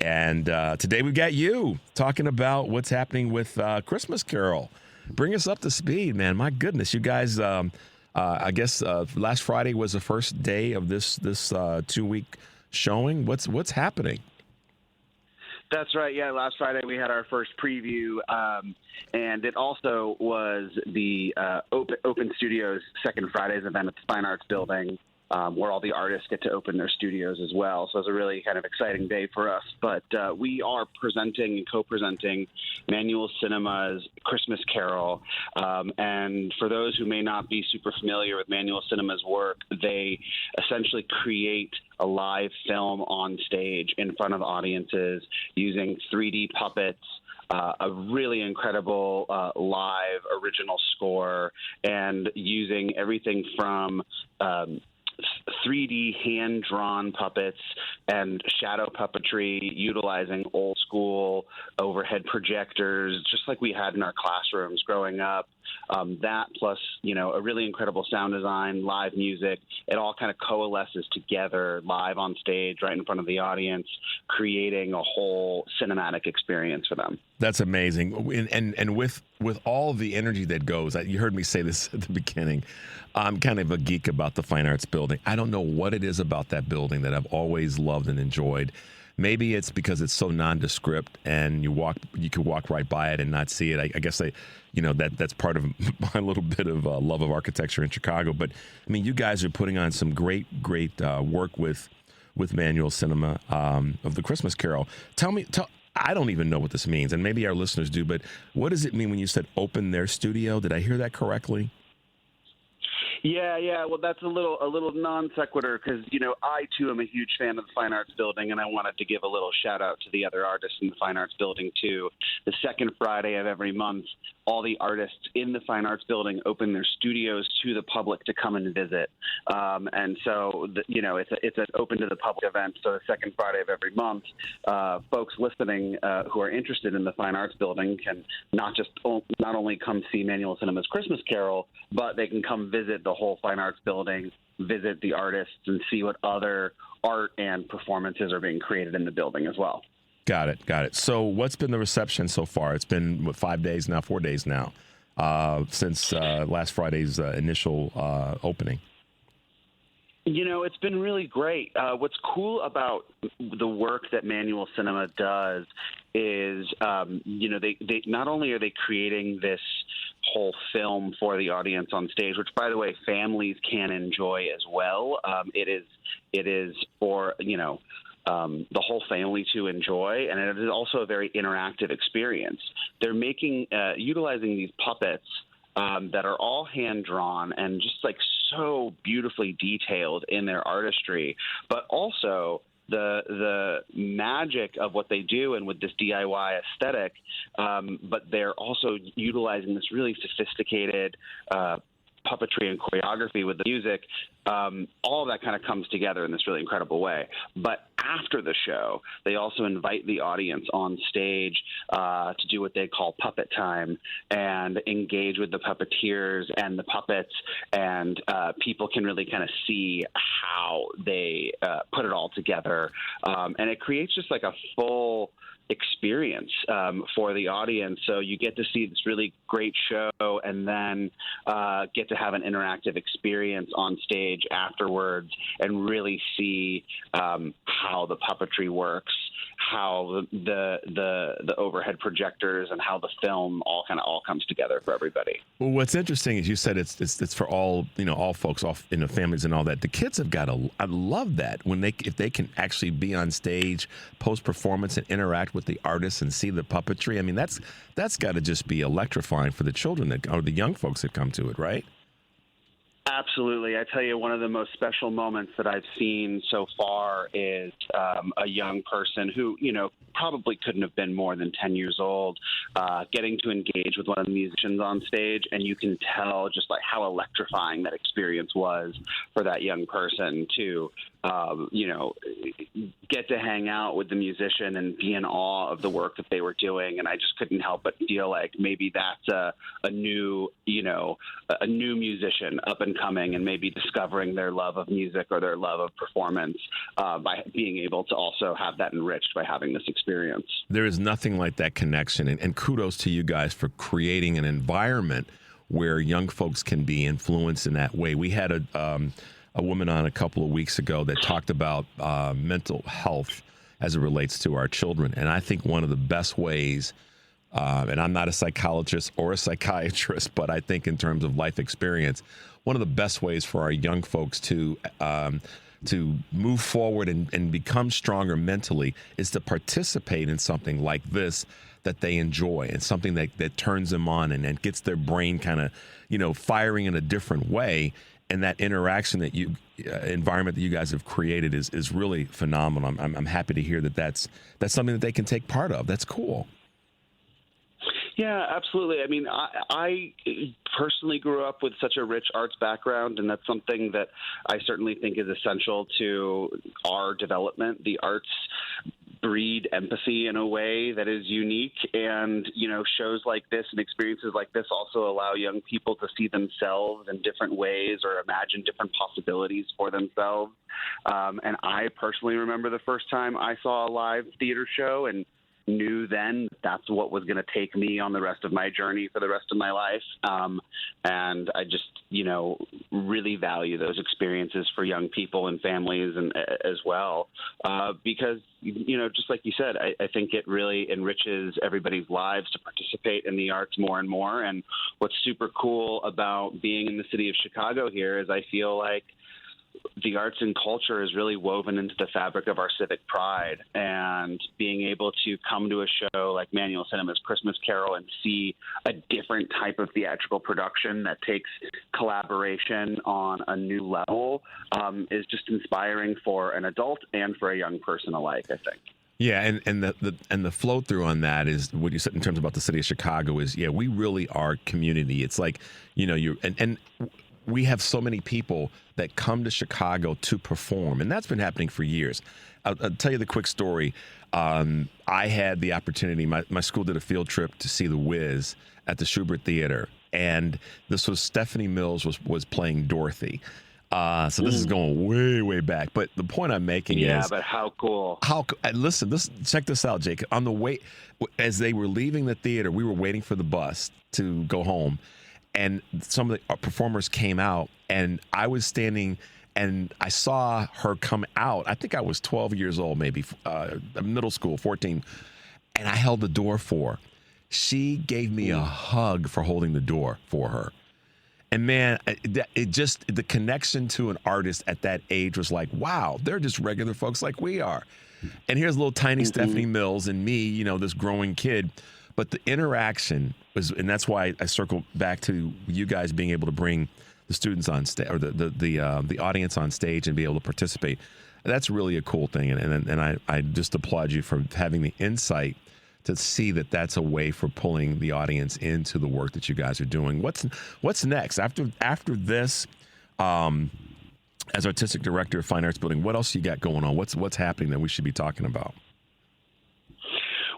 S4: And today we've got you talking about what's happening with Christmas Carol. Bring us up to speed, man. My goodness, you guys, I guess last Friday was the first day of this 2-week showing. What's happening?
S13: That's right. Yeah, last Friday we had our first preview, and it also was the Open Studios Second Fridays event at the Fine Arts Building, where all the artists get to open their studios as well. So it's a really kind of exciting day for us. But we are presenting and co-presenting Manual Cinema's Christmas Carol. And for those who may not be super familiar with Manual Cinema's work, they essentially create a live film on stage in front of audiences using 3D puppets, a really incredible live original score, and using everything from 3D hand-drawn puppets and shadow puppetry, utilizing old-school overhead projectors, just like we had in our classrooms growing up. That plus, a really incredible sound design, live music, it all kind of coalesces together live on stage right in front of the audience, creating a whole cinematic experience for them.
S4: That's amazing. And with all the energy that goes, you heard me say this at the beginning, I'm kind of a geek about the Fine Arts Building. I don't know what it is about that building that I've always loved and enjoyed. Maybe it's because it's so nondescript and you could walk right by it and not see it. I guess that's part of my little bit of love of architecture in Chicago. But I mean, you guys are putting on some great work with Manual Cinema of the Christmas Carol. I don't even know what this means, and maybe our listeners do, but what does it mean when you said open their studio? Did I hear that correctly?
S13: Yeah. Well, that's a little non sequitur because, I, too, am a huge fan of the Fine Arts Building, and I wanted to give a little shout out to the other artists in the Fine Arts Building, too. The second Friday of every month, all the artists in the Fine Arts Building open their studios to the public to come and visit. And so, it's an open to the public event. So the second Friday of every month, folks listening who are interested in the Fine Arts Building can not only come see Manual Cinema's Christmas Carol, but they can come visit the whole Fine Arts Building, visit the artists, and see what other art and performances are being created in the building as well.
S4: Got it. So what's been the reception so far? It's been 4 days now, since last Friday's initial opening.
S13: It's been really great. What's cool about the work that Manual Cinema does is, they not only are they creating this whole film for the audience on stage, which, by the way, families can enjoy as well. It is for, the whole family to enjoy, and it is also a very interactive experience. They're utilizing these puppets that are all hand-drawn and just like so beautifully detailed in their artistry, but also the magic of what they do and with this DIY aesthetic, but they're also utilizing this really sophisticated puppetry and choreography with the music. All of that kind of comes together in this really incredible way. But after the show, they also invite the audience on stage to do what they call puppet time and engage with the puppeteers and the puppets, and people can really kind of see how they put it all together. And it creates just like a full experience for the audience. So you get to see this really great show and then get to have an interactive experience on stage afterwards and really see how the puppetry works, how the overhead projectors and how the film all comes together for everybody.
S4: Well, what's interesting is you said it's for all folks, all families and all that. The kids have got I love that if they can actually be on stage post performance and interact with the artists and see the puppetry. I mean, that's got to just be electrifying for the children or the young folks that come to it, right?
S13: Absolutely. I tell you, one of the most special moments that I've seen so far is a young person who, probably couldn't have been more than 10 years old, getting to engage with one of the musicians on stage. And you can tell just like how electrifying that experience was for that young person to, get to hang out with the musician and be in awe of the work that they were doing. And I just couldn't help but feel like maybe that's a new musician up and coming and maybe discovering their love of music or their love of performance by being able to also have that enriched by having this experience. There is nothing like that connection. And kudos to you guys for creating an environment where young folks can be influenced in that way. We had a woman on a couple of weeks ago that talked about mental health as it relates to our children. And I think one of the best ways, and I'm not a psychologist or a psychiatrist, but I think in terms of life experience, one of the best ways for our young folks to move forward and become stronger mentally is to participate in something like this that they enjoy and something that turns them on and gets their brain kind of, firing in a different way. And that interaction environment that you guys have created is really phenomenal. I'm happy to hear that's something that they can take part of. That's cool. Yeah, absolutely. I mean, I personally grew up with such a rich arts background, and that's something that I certainly think is essential to our development. The arts breed empathy in a way that is unique, and shows like this and experiences like this also allow young people to see themselves in different ways or imagine different possibilities for themselves. And I personally remember the first time I saw a live theater show and knew then that's what was going to take me on the rest of my journey for the rest of my life. And I just, really value those experiences for young people and families and as well, because, just like you said, I think it really enriches everybody's lives to participate in the arts more and more. And what's super cool about being in the city of Chicago here is I feel like the arts and culture is really woven into the fabric of our civic pride, and being able to come to a show like Manual Cinema's Christmas Carol and see a different type of theatrical production that takes collaboration on a new level is just inspiring for an adult and for a young person alike, I think. Yeah, and the flow through on that is what you said in terms about the city of Chicago is, we really are community. It's like, and we have so many people that come to Chicago to perform, and that's been happening for years. I'll tell you the quick story. I had the opportunity, my school did a field trip to see The Wiz at the Schubert Theater, and this was Stephanie Mills was playing Dorothy. So this is going way, way back. But the point I'm making is... Yeah, but how cool. Listen, check this out, Jake. On the way, as they were leaving the theater, we were waiting for the bus to go home, and some of the performers came out, and I was standing, and I saw her come out. I think I was 12 years old, maybe, middle school, 14, and I held the door for her. She gave me a hug for holding the door for her. And man, it just, the connection to an artist at that age was like, wow, they're just regular folks like we are. And here's little tiny Stephanie Mills and me, this growing kid. But the interaction was, and that's why I circle back to you guys being able to bring the students on stage, or the audience on stage, and be able to participate. That's really a cool thing, and I just applaud you for having the insight to see that that's a way for pulling the audience into the work that you guys are doing. What's next after this? As artistic director of Fine Arts Building, what else you got going on? What's happening that we should be talking about?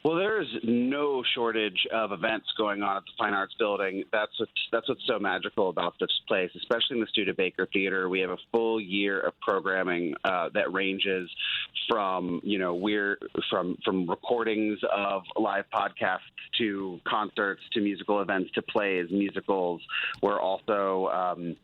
S13: Well, there's no shortage of events going on at the Fine Arts Building. That's what's so magical about this place, especially in the Studebaker Theater. We have a full year of programming that ranges from from recordings of live podcasts to concerts to musical events to plays, musicals. We're also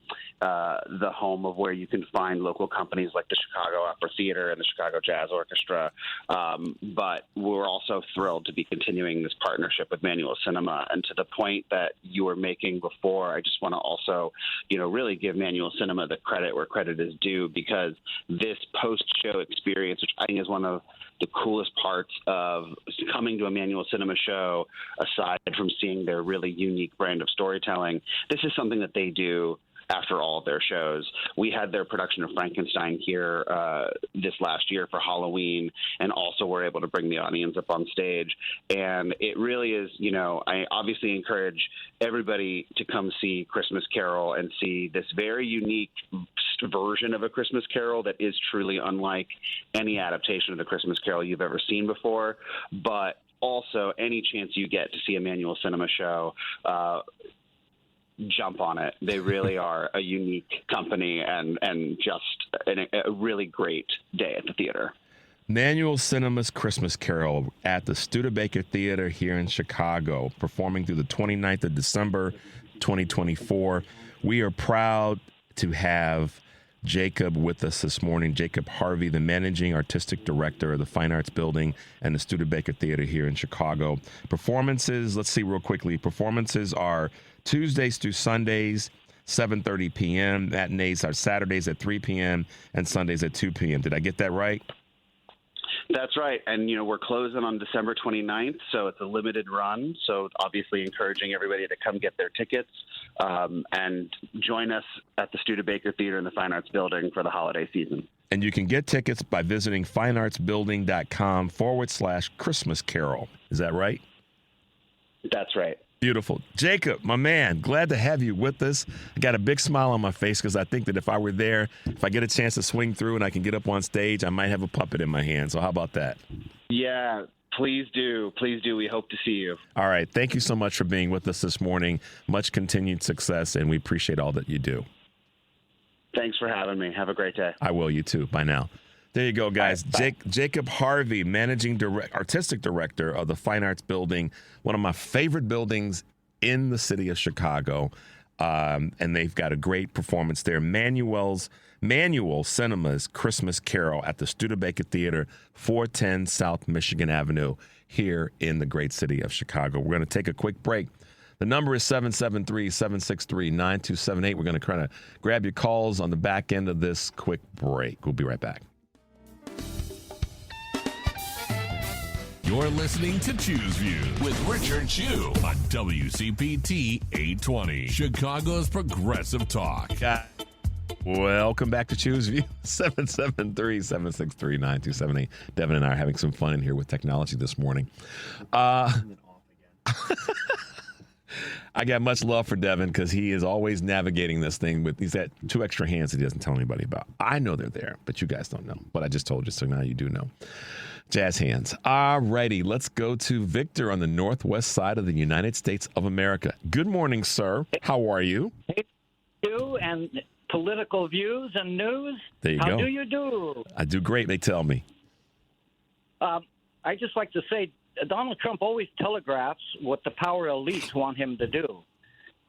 S13: the home of where you can find local companies like the Chicago Opera Theater and the Chicago Jazz Orchestra. But we're also thrilled to be continuing this partnership with Manual Cinema. And to the point that you were making before, I just want to also, really give Manual Cinema the credit where credit is due, because this post-show experience, which I think is one of the coolest parts of coming to a Manual Cinema show, aside from seeing their really unique brand of storytelling, this is something that they do after all of their shows. We had their production of Frankenstein here this last year for Halloween, and also were able to bring the audience up on stage. And it really is, I obviously encourage everybody to come see Christmas Carol and see this very unique version of A Christmas Carol that is truly unlike any adaptation of The Christmas Carol you've ever seen before. But also, any chance you get to see a Manual Cinema show, jump on it. They really are a unique company and just a really great day at the theater.
S4: Manual Cinema's Christmas Carol at the Studebaker Theater here in Chicago, performing through the 29th of December, 2024. We are proud to have Jacob with us this morning. Jacob Harvey, the managing artistic director of the Fine Arts Building and the Studebaker Theater here in Chicago. Performances, let's see real quickly. Performances are Tuesdays through Sundays, 7:30 p.m. Matinees are Saturdays at 3 p.m. and Sundays at 2 p.m. Did I get that right?
S13: That's right. And, we're closing on December 29th, so it's a limited run. So obviously encouraging everybody to come get their tickets and join us at the Studebaker Theater in the Fine Arts Building for the holiday season.
S4: And you can get tickets by visiting fineartsbuilding.com/Christmas Carol. Is that right?
S13: That's right.
S4: Beautiful. Jacob, my man, glad to have you with us. I got a big smile on my face because I think that if I were there, if I get a chance to swing through and I can get up on stage, I might have a puppet in my hand. So how about that?
S13: Yeah, please do. Please do. We hope to see you.
S4: All right. Thank you so much for being with us this morning. Much continued success, and we appreciate all that you do.
S13: Thanks for having me. Have a great day.
S4: I will. You too. Bye now. There you go, guys. Jacob Harvey, artistic director of the Fine Arts Building, one of my favorite buildings in the city of Chicago. And they've got a great performance there. Manual Cinema's Christmas Carol at the Studebaker Theater, 410 South Michigan Avenue, here in the great city of Chicago. We're going to take a quick break. The number is 773-763-9278. We're going to kind of grab your calls on the back end of this quick break. We'll be right back.
S1: You're listening to Choose Views with Richard Chu on WCPT 820, Chicago's Progressive Talk.
S4: Welcome back to Choose Views, 773-763-9278. Devin and I are having some fun in here with technology this morning. I got much love for Devin because he is always navigating this thing with, he's got 2 extra hands that he doesn't tell anybody about. I know they're there, but you guys don't know. But I just told you, so now you do know. Jazz hands. All righty, let's go to Victor on the northwest side of the United States of America. Good morning, sir. How are you?
S14: Hey, you and political views and news.
S4: There you go.
S14: How do you do?
S4: I do great, they tell me.
S14: I just like to say, Donald Trump always telegraphs what the power elites want him to do.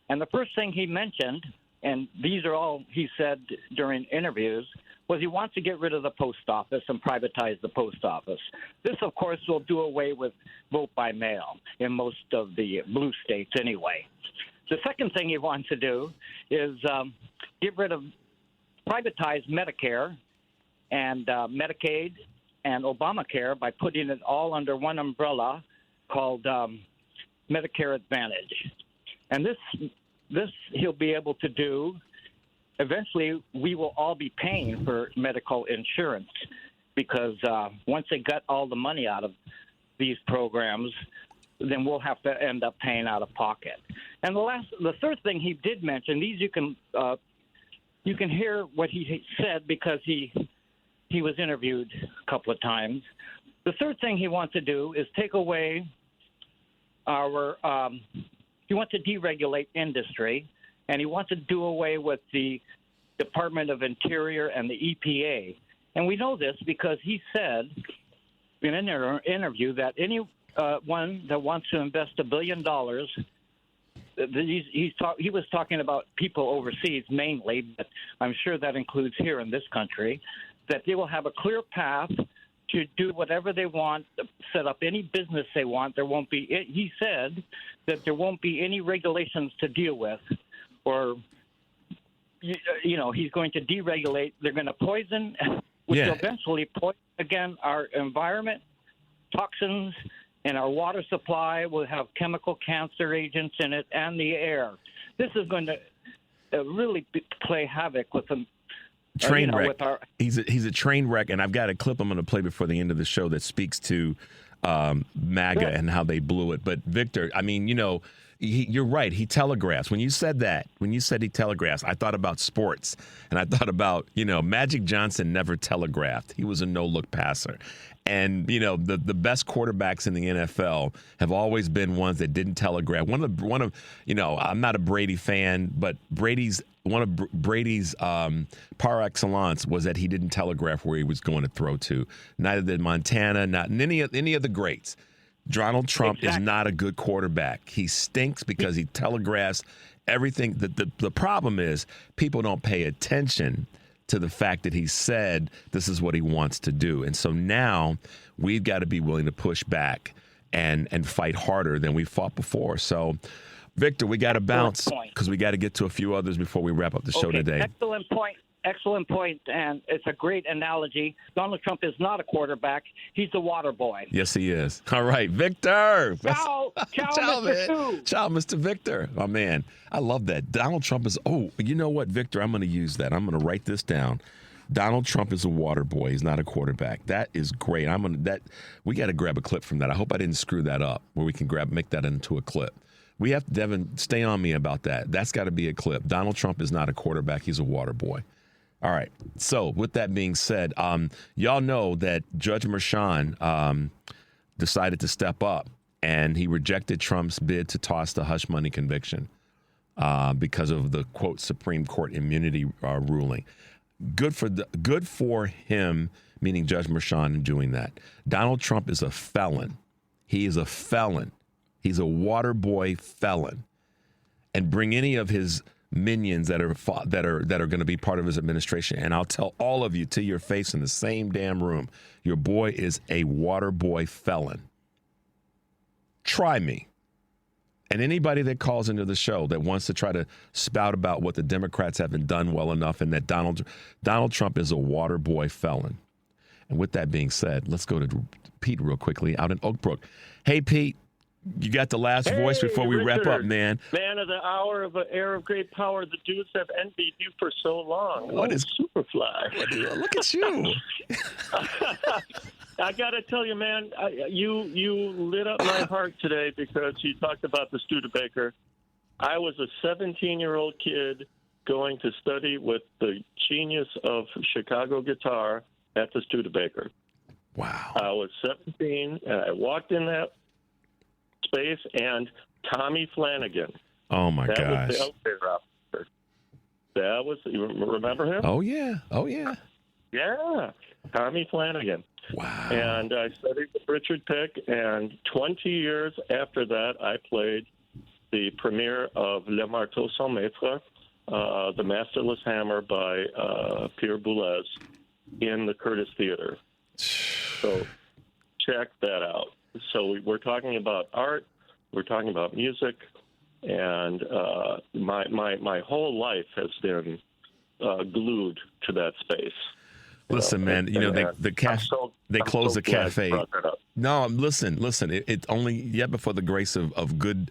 S14: And the first thing he mentioned, and these are all he said during interviews, was he wants to get rid of the post office and privatize the post office. This, of course, will do away with vote by mail in most of the blue states anyway. The second thing he wants to do is privatize Medicare and Medicaid and Obamacare by putting it all under one umbrella called Medicare Advantage. And this he'll be able to do. Eventually, we will all be paying for medical insurance because once they gut all the money out of these programs, then we'll have to end up paying out of pocket. And the third thing he did mention, these you can hear what he said because he was interviewed a couple of times. The third thing he wants to do is take away he wants to deregulate industry, and he wants to do away with the Department of Interior and the EPA. And we know this because he said in an interview that anyone that wants to invest $1 billion, he was talking about people overseas mainly, but I'm sure that includes here in this country, that they will have a clear path to do whatever they want, set up any business they want. There won't be. He said that there won't be any regulations to deal with, or he's going to deregulate. They're going to poison, which will eventually poison again our environment, toxins, and our water supply will have chemical cancer agents in it, and the air. This is going to really play havoc with them.
S4: Train wreck.
S14: With our,
S4: he's a train wreck, and I've got a clip I'm going to play before the end of the show that speaks to MAGA and how they blew it. But Victor, I mean, you're right. He telegraphs. When you said he telegraphs, I thought about sports, and I thought about, Magic Johnson never telegraphed. He was a no-look passer. And, the best quarterbacks in the NFL have always been ones that didn't telegraph. One of I'm not a Brady fan, but one of Brady's par excellence was that he didn't telegraph where he was going to throw to. Neither did Montana, not any of the greats. Donald Trump is not a good quarterback. He stinks because he telegraphs everything. The problem is people don't pay attention to the fact that he said this is what he wants to do. And so now we've got to be willing to push back and fight harder than we fought before. So, Victor, we got to bounce because we got to get to a few others before we wrap up the show today.
S14: Excellent point, and it's a great analogy. Donald Trump is not a quarterback. He's the water boy.
S4: Yes, he is. All right, Victor.
S14: Ciao, Mr.
S4: Man.
S14: Stu.
S4: Ciao, Mr. Victor. Oh, man, I love that. Donald Trump is, you know what, Victor? I'm going to use that. I'm going to write this down. Donald Trump is a water boy. He's not a quarterback. That is great. We got to grab a clip from that. I hope I didn't screw that up where we can make that into a clip. We have to, Devin, stay on me about that. That's got to be a clip. Donald Trump is not a quarterback. He's a water boy. All right. So with that being said, y'all know that Judge Merchan decided to step up, and he rejected Trump's bid to toss the hush money conviction because of the, quote, Supreme Court immunity ruling. Good for him, meaning Judge Merchan, in doing that. Donald Trump is a felon. He is a felon. He's a water boy felon. And bring any of his minions that are going to be part of his administration, and I'll tell all of you to your face in the same damn room, your boy is a water boy felon. Try me. And anybody that calls into the show that wants to try to spout about what the Democrats haven't done well enough and that Donald Trump is a water boy felon. And with that being said, let's go to Pete real quickly out in Oak Brook. Hey, Pete. You got the last voice before we wrap up, man.
S15: Man of the hour of an air of great power. The dudes have envied you for so long.
S4: What is
S15: Superfly?
S4: Look at you.
S15: I got to tell you, man, you lit up my heart today because you talked about the Studebaker. I was a 17-year-old kid going to study with the genius of Chicago guitar at the Studebaker.
S4: Wow.
S15: I was 17, and I walked in that space, and Tommy Flanagan.
S4: Oh, my gosh.
S15: That was the elevator operator. That was, you remember him?
S4: Oh, yeah.
S15: Yeah, Tommy Flanagan.
S4: Wow.
S15: And I studied with Richard Pick, and 20 years after that, I played the premiere of Le Marteau Sans Maître, The Masterless Hammer by Pierre Boulez in the Curtis Theater. So check that out. So we're talking about art, we're talking about music, and my whole life has been glued to that space.
S4: Listen, man, they closed the cafe. No, listen. It only yet before the grace of good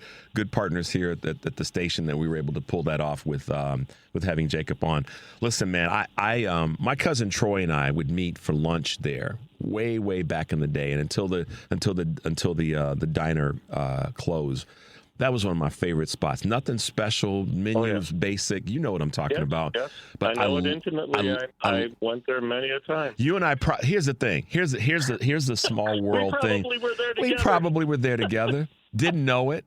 S4: partners here at the station that we were able to pull that off with having Jacob on. Listen, man, I my cousin Troy and I would meet for lunch there way back in the day, and until the diner closed. That was one of my favorite spots. Nothing special, menus basic. You know what I'm talking about.
S15: Yes.
S4: But
S15: I know it intimately. I went there many a time.
S4: You and I. Here's the thing. Here's the small world thing. We probably were there together. Didn't know it,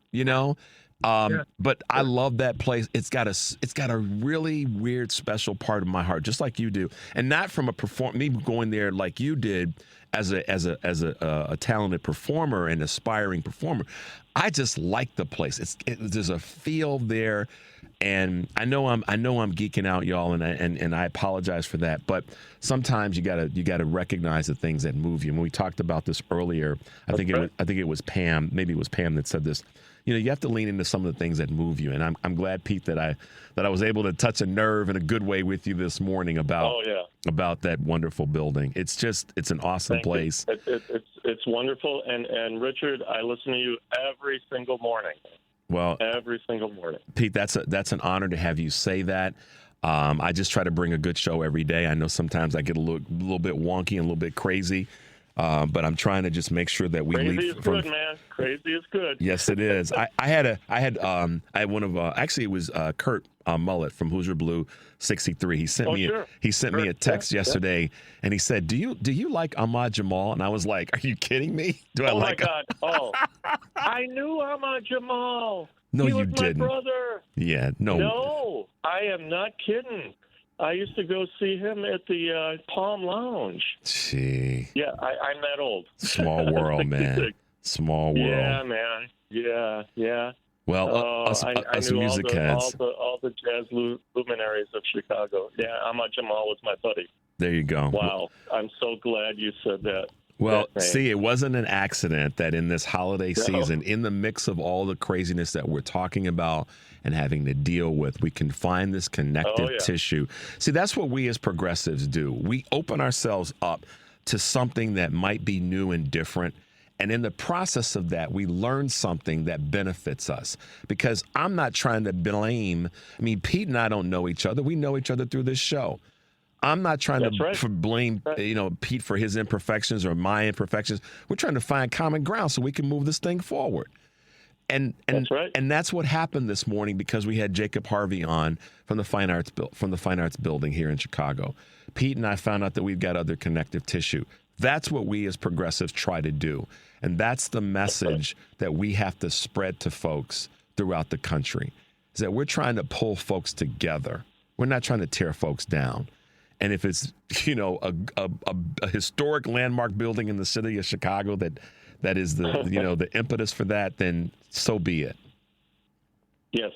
S4: But I love that place. It's got a really weird, special part of my heart, just like you do, and not from me going there like you did as a talented performer and aspiring performer. I just like the place. There's a feel there, and I know I'm geeking out, y'all, and I apologize for that. But sometimes you gotta recognize the things that move you. When we talked about this earlier, I think it was Pam. Maybe it was Pam that said this. You have to lean into some of the things that move you, and I'm glad, Pete, that I was able to touch a nerve in a good way with you this morning about that wonderful building. It's an awesome place.
S15: It's wonderful, and Richard, I listen to you every single morning.
S4: Well,
S15: every single morning.
S4: Pete, that's an honor to have you say that. I just try to bring a good show every day. I know sometimes I get a little bit wonky and a little bit crazy, but I'm trying to just make sure that we
S15: Crazy
S4: leave
S15: is
S4: from.
S15: good, man. Crazy is good.
S4: Yes, it is. I had one of actually it was Kurt Mullet from Hoosier Blue 63. He sent me a text yesterday, and he said, "Do you like Ahmad Jamal?" And I was like, "Are you kidding me? Do I like?"
S15: Oh my God! Oh, I knew Ahmad Jamal.
S4: No,
S15: he
S4: you
S15: was
S4: didn't.
S15: My brother.
S4: Yeah, no.
S15: No, I am not kidding. I used to go see him at the Palm Lounge.
S4: Gee.
S15: Yeah, I'm that old.
S4: Small world, man. Small world.
S15: Yeah, man. Yeah.
S4: Well, us
S15: I knew
S4: music heads.
S15: all the jazz luminaries of Chicago. Yeah, Ahmad Jamal was my buddy.
S4: There you go.
S15: Wow, I'm so glad you said that.
S4: Well, see, it wasn't an accident that in this holiday season, in the mix of all the craziness that we're talking about and having to deal with, we can find this connective tissue. See, that's what we as progressives do. We open ourselves up to something that might be new and different. And in the process of that, we learn something that benefits us. Because I'm not trying to blame. I mean, Pete and I don't know each other. We know each other through this show. I'm not trying to blame Pete for his imperfections or my imperfections. We're trying to find common ground so we can move this thing forward. And that's what happened this morning because we had Jacob Harvey on from the Fine Arts Building here in Chicago. Pete and I found out that we've got other connective tissue. That's what we as progressives try to do. And that's the message that we have to spread to folks throughout the country, is that we're trying to pull folks together. We're not trying to tear folks down. And if it's, a historic landmark building in the city of Chicago that is the, the impetus for that, then so be it.
S15: Yes.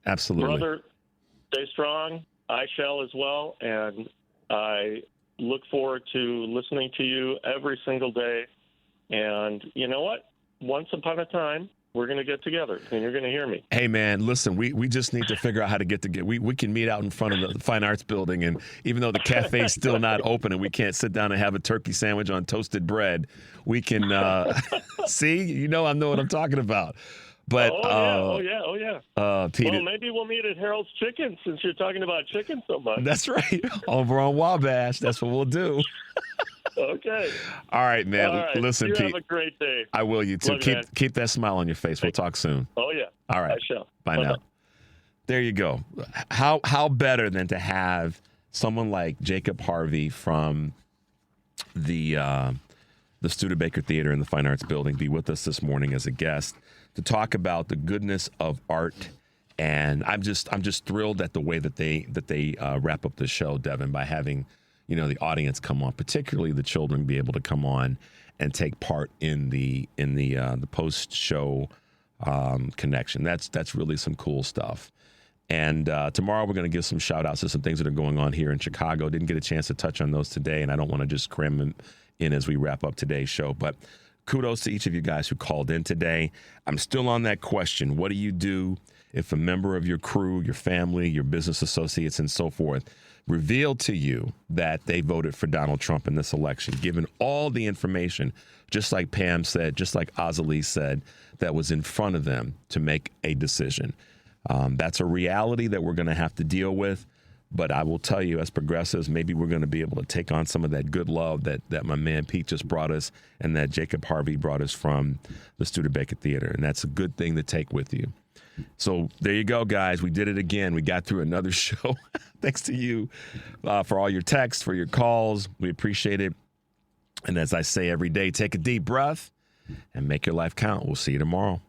S4: Absolutely.
S15: Brother, stay strong. I shall as well. And I look forward to listening to you every single day. And you know what? Once upon a time, we're going to get together, and you're going to hear me.
S4: Hey, man, listen, we just need to figure out how to get together. We can meet out in front of the Fine Arts Building, and even though the cafe is still not open and we can't sit down and have a turkey sandwich on toasted bread, we can see, I know what I'm talking about. But
S15: oh yeah.
S4: Pete,
S15: well, maybe we'll meet at Harold's Chicken since you're talking about chicken so much.
S4: That's right. Over on Wabash. That's what we'll do.
S15: Okay.
S4: All right, man.
S15: All right.
S4: Listen,
S15: you
S4: Pete.
S15: Have a great day.
S4: I will. You too. Keep that smile on your face. We'll talk soon.
S15: Oh yeah.
S4: All right.
S15: I shall.
S4: Bye
S15: Bye-bye.
S4: now. There you go. How better than to have someone like Jacob Harvey from the Studebaker Theater in the Fine Arts Building be with us this morning as a guest to talk about the goodness of art. And I'm just thrilled at the way that they wrap up the show, Devin, by having the audience come on, particularly the children, be able to come on and take part in the post show connection. That's really some cool stuff. And tomorrow we're going to give some shout outs to some things that are going on here in Chicago. Didn't get a chance to touch on those today, and I don't want to just cram them in as we wrap up today's show. But kudos to each of you guys who called in today. I'm still on that question. What do you do if a member of your crew, your family, your business associates, and so forth revealed to you that they voted for Donald Trump in this election, given all the information, just like Pam said, just like Azalee said, that was in front of them to make a decision? That's a reality that we're going to have to deal with. But I will tell you, as progressives, maybe we're going to be able to take on some of that good love that my man Pete just brought us and that Jacob Harvey brought us from the Studebaker Theater. And that's a good thing to take with you. So there you go, guys. We did it again. We got through another show. Thanks to you for all your texts, for your calls. We appreciate it. And as I say every day, take a deep breath and make your life count. We'll see you tomorrow.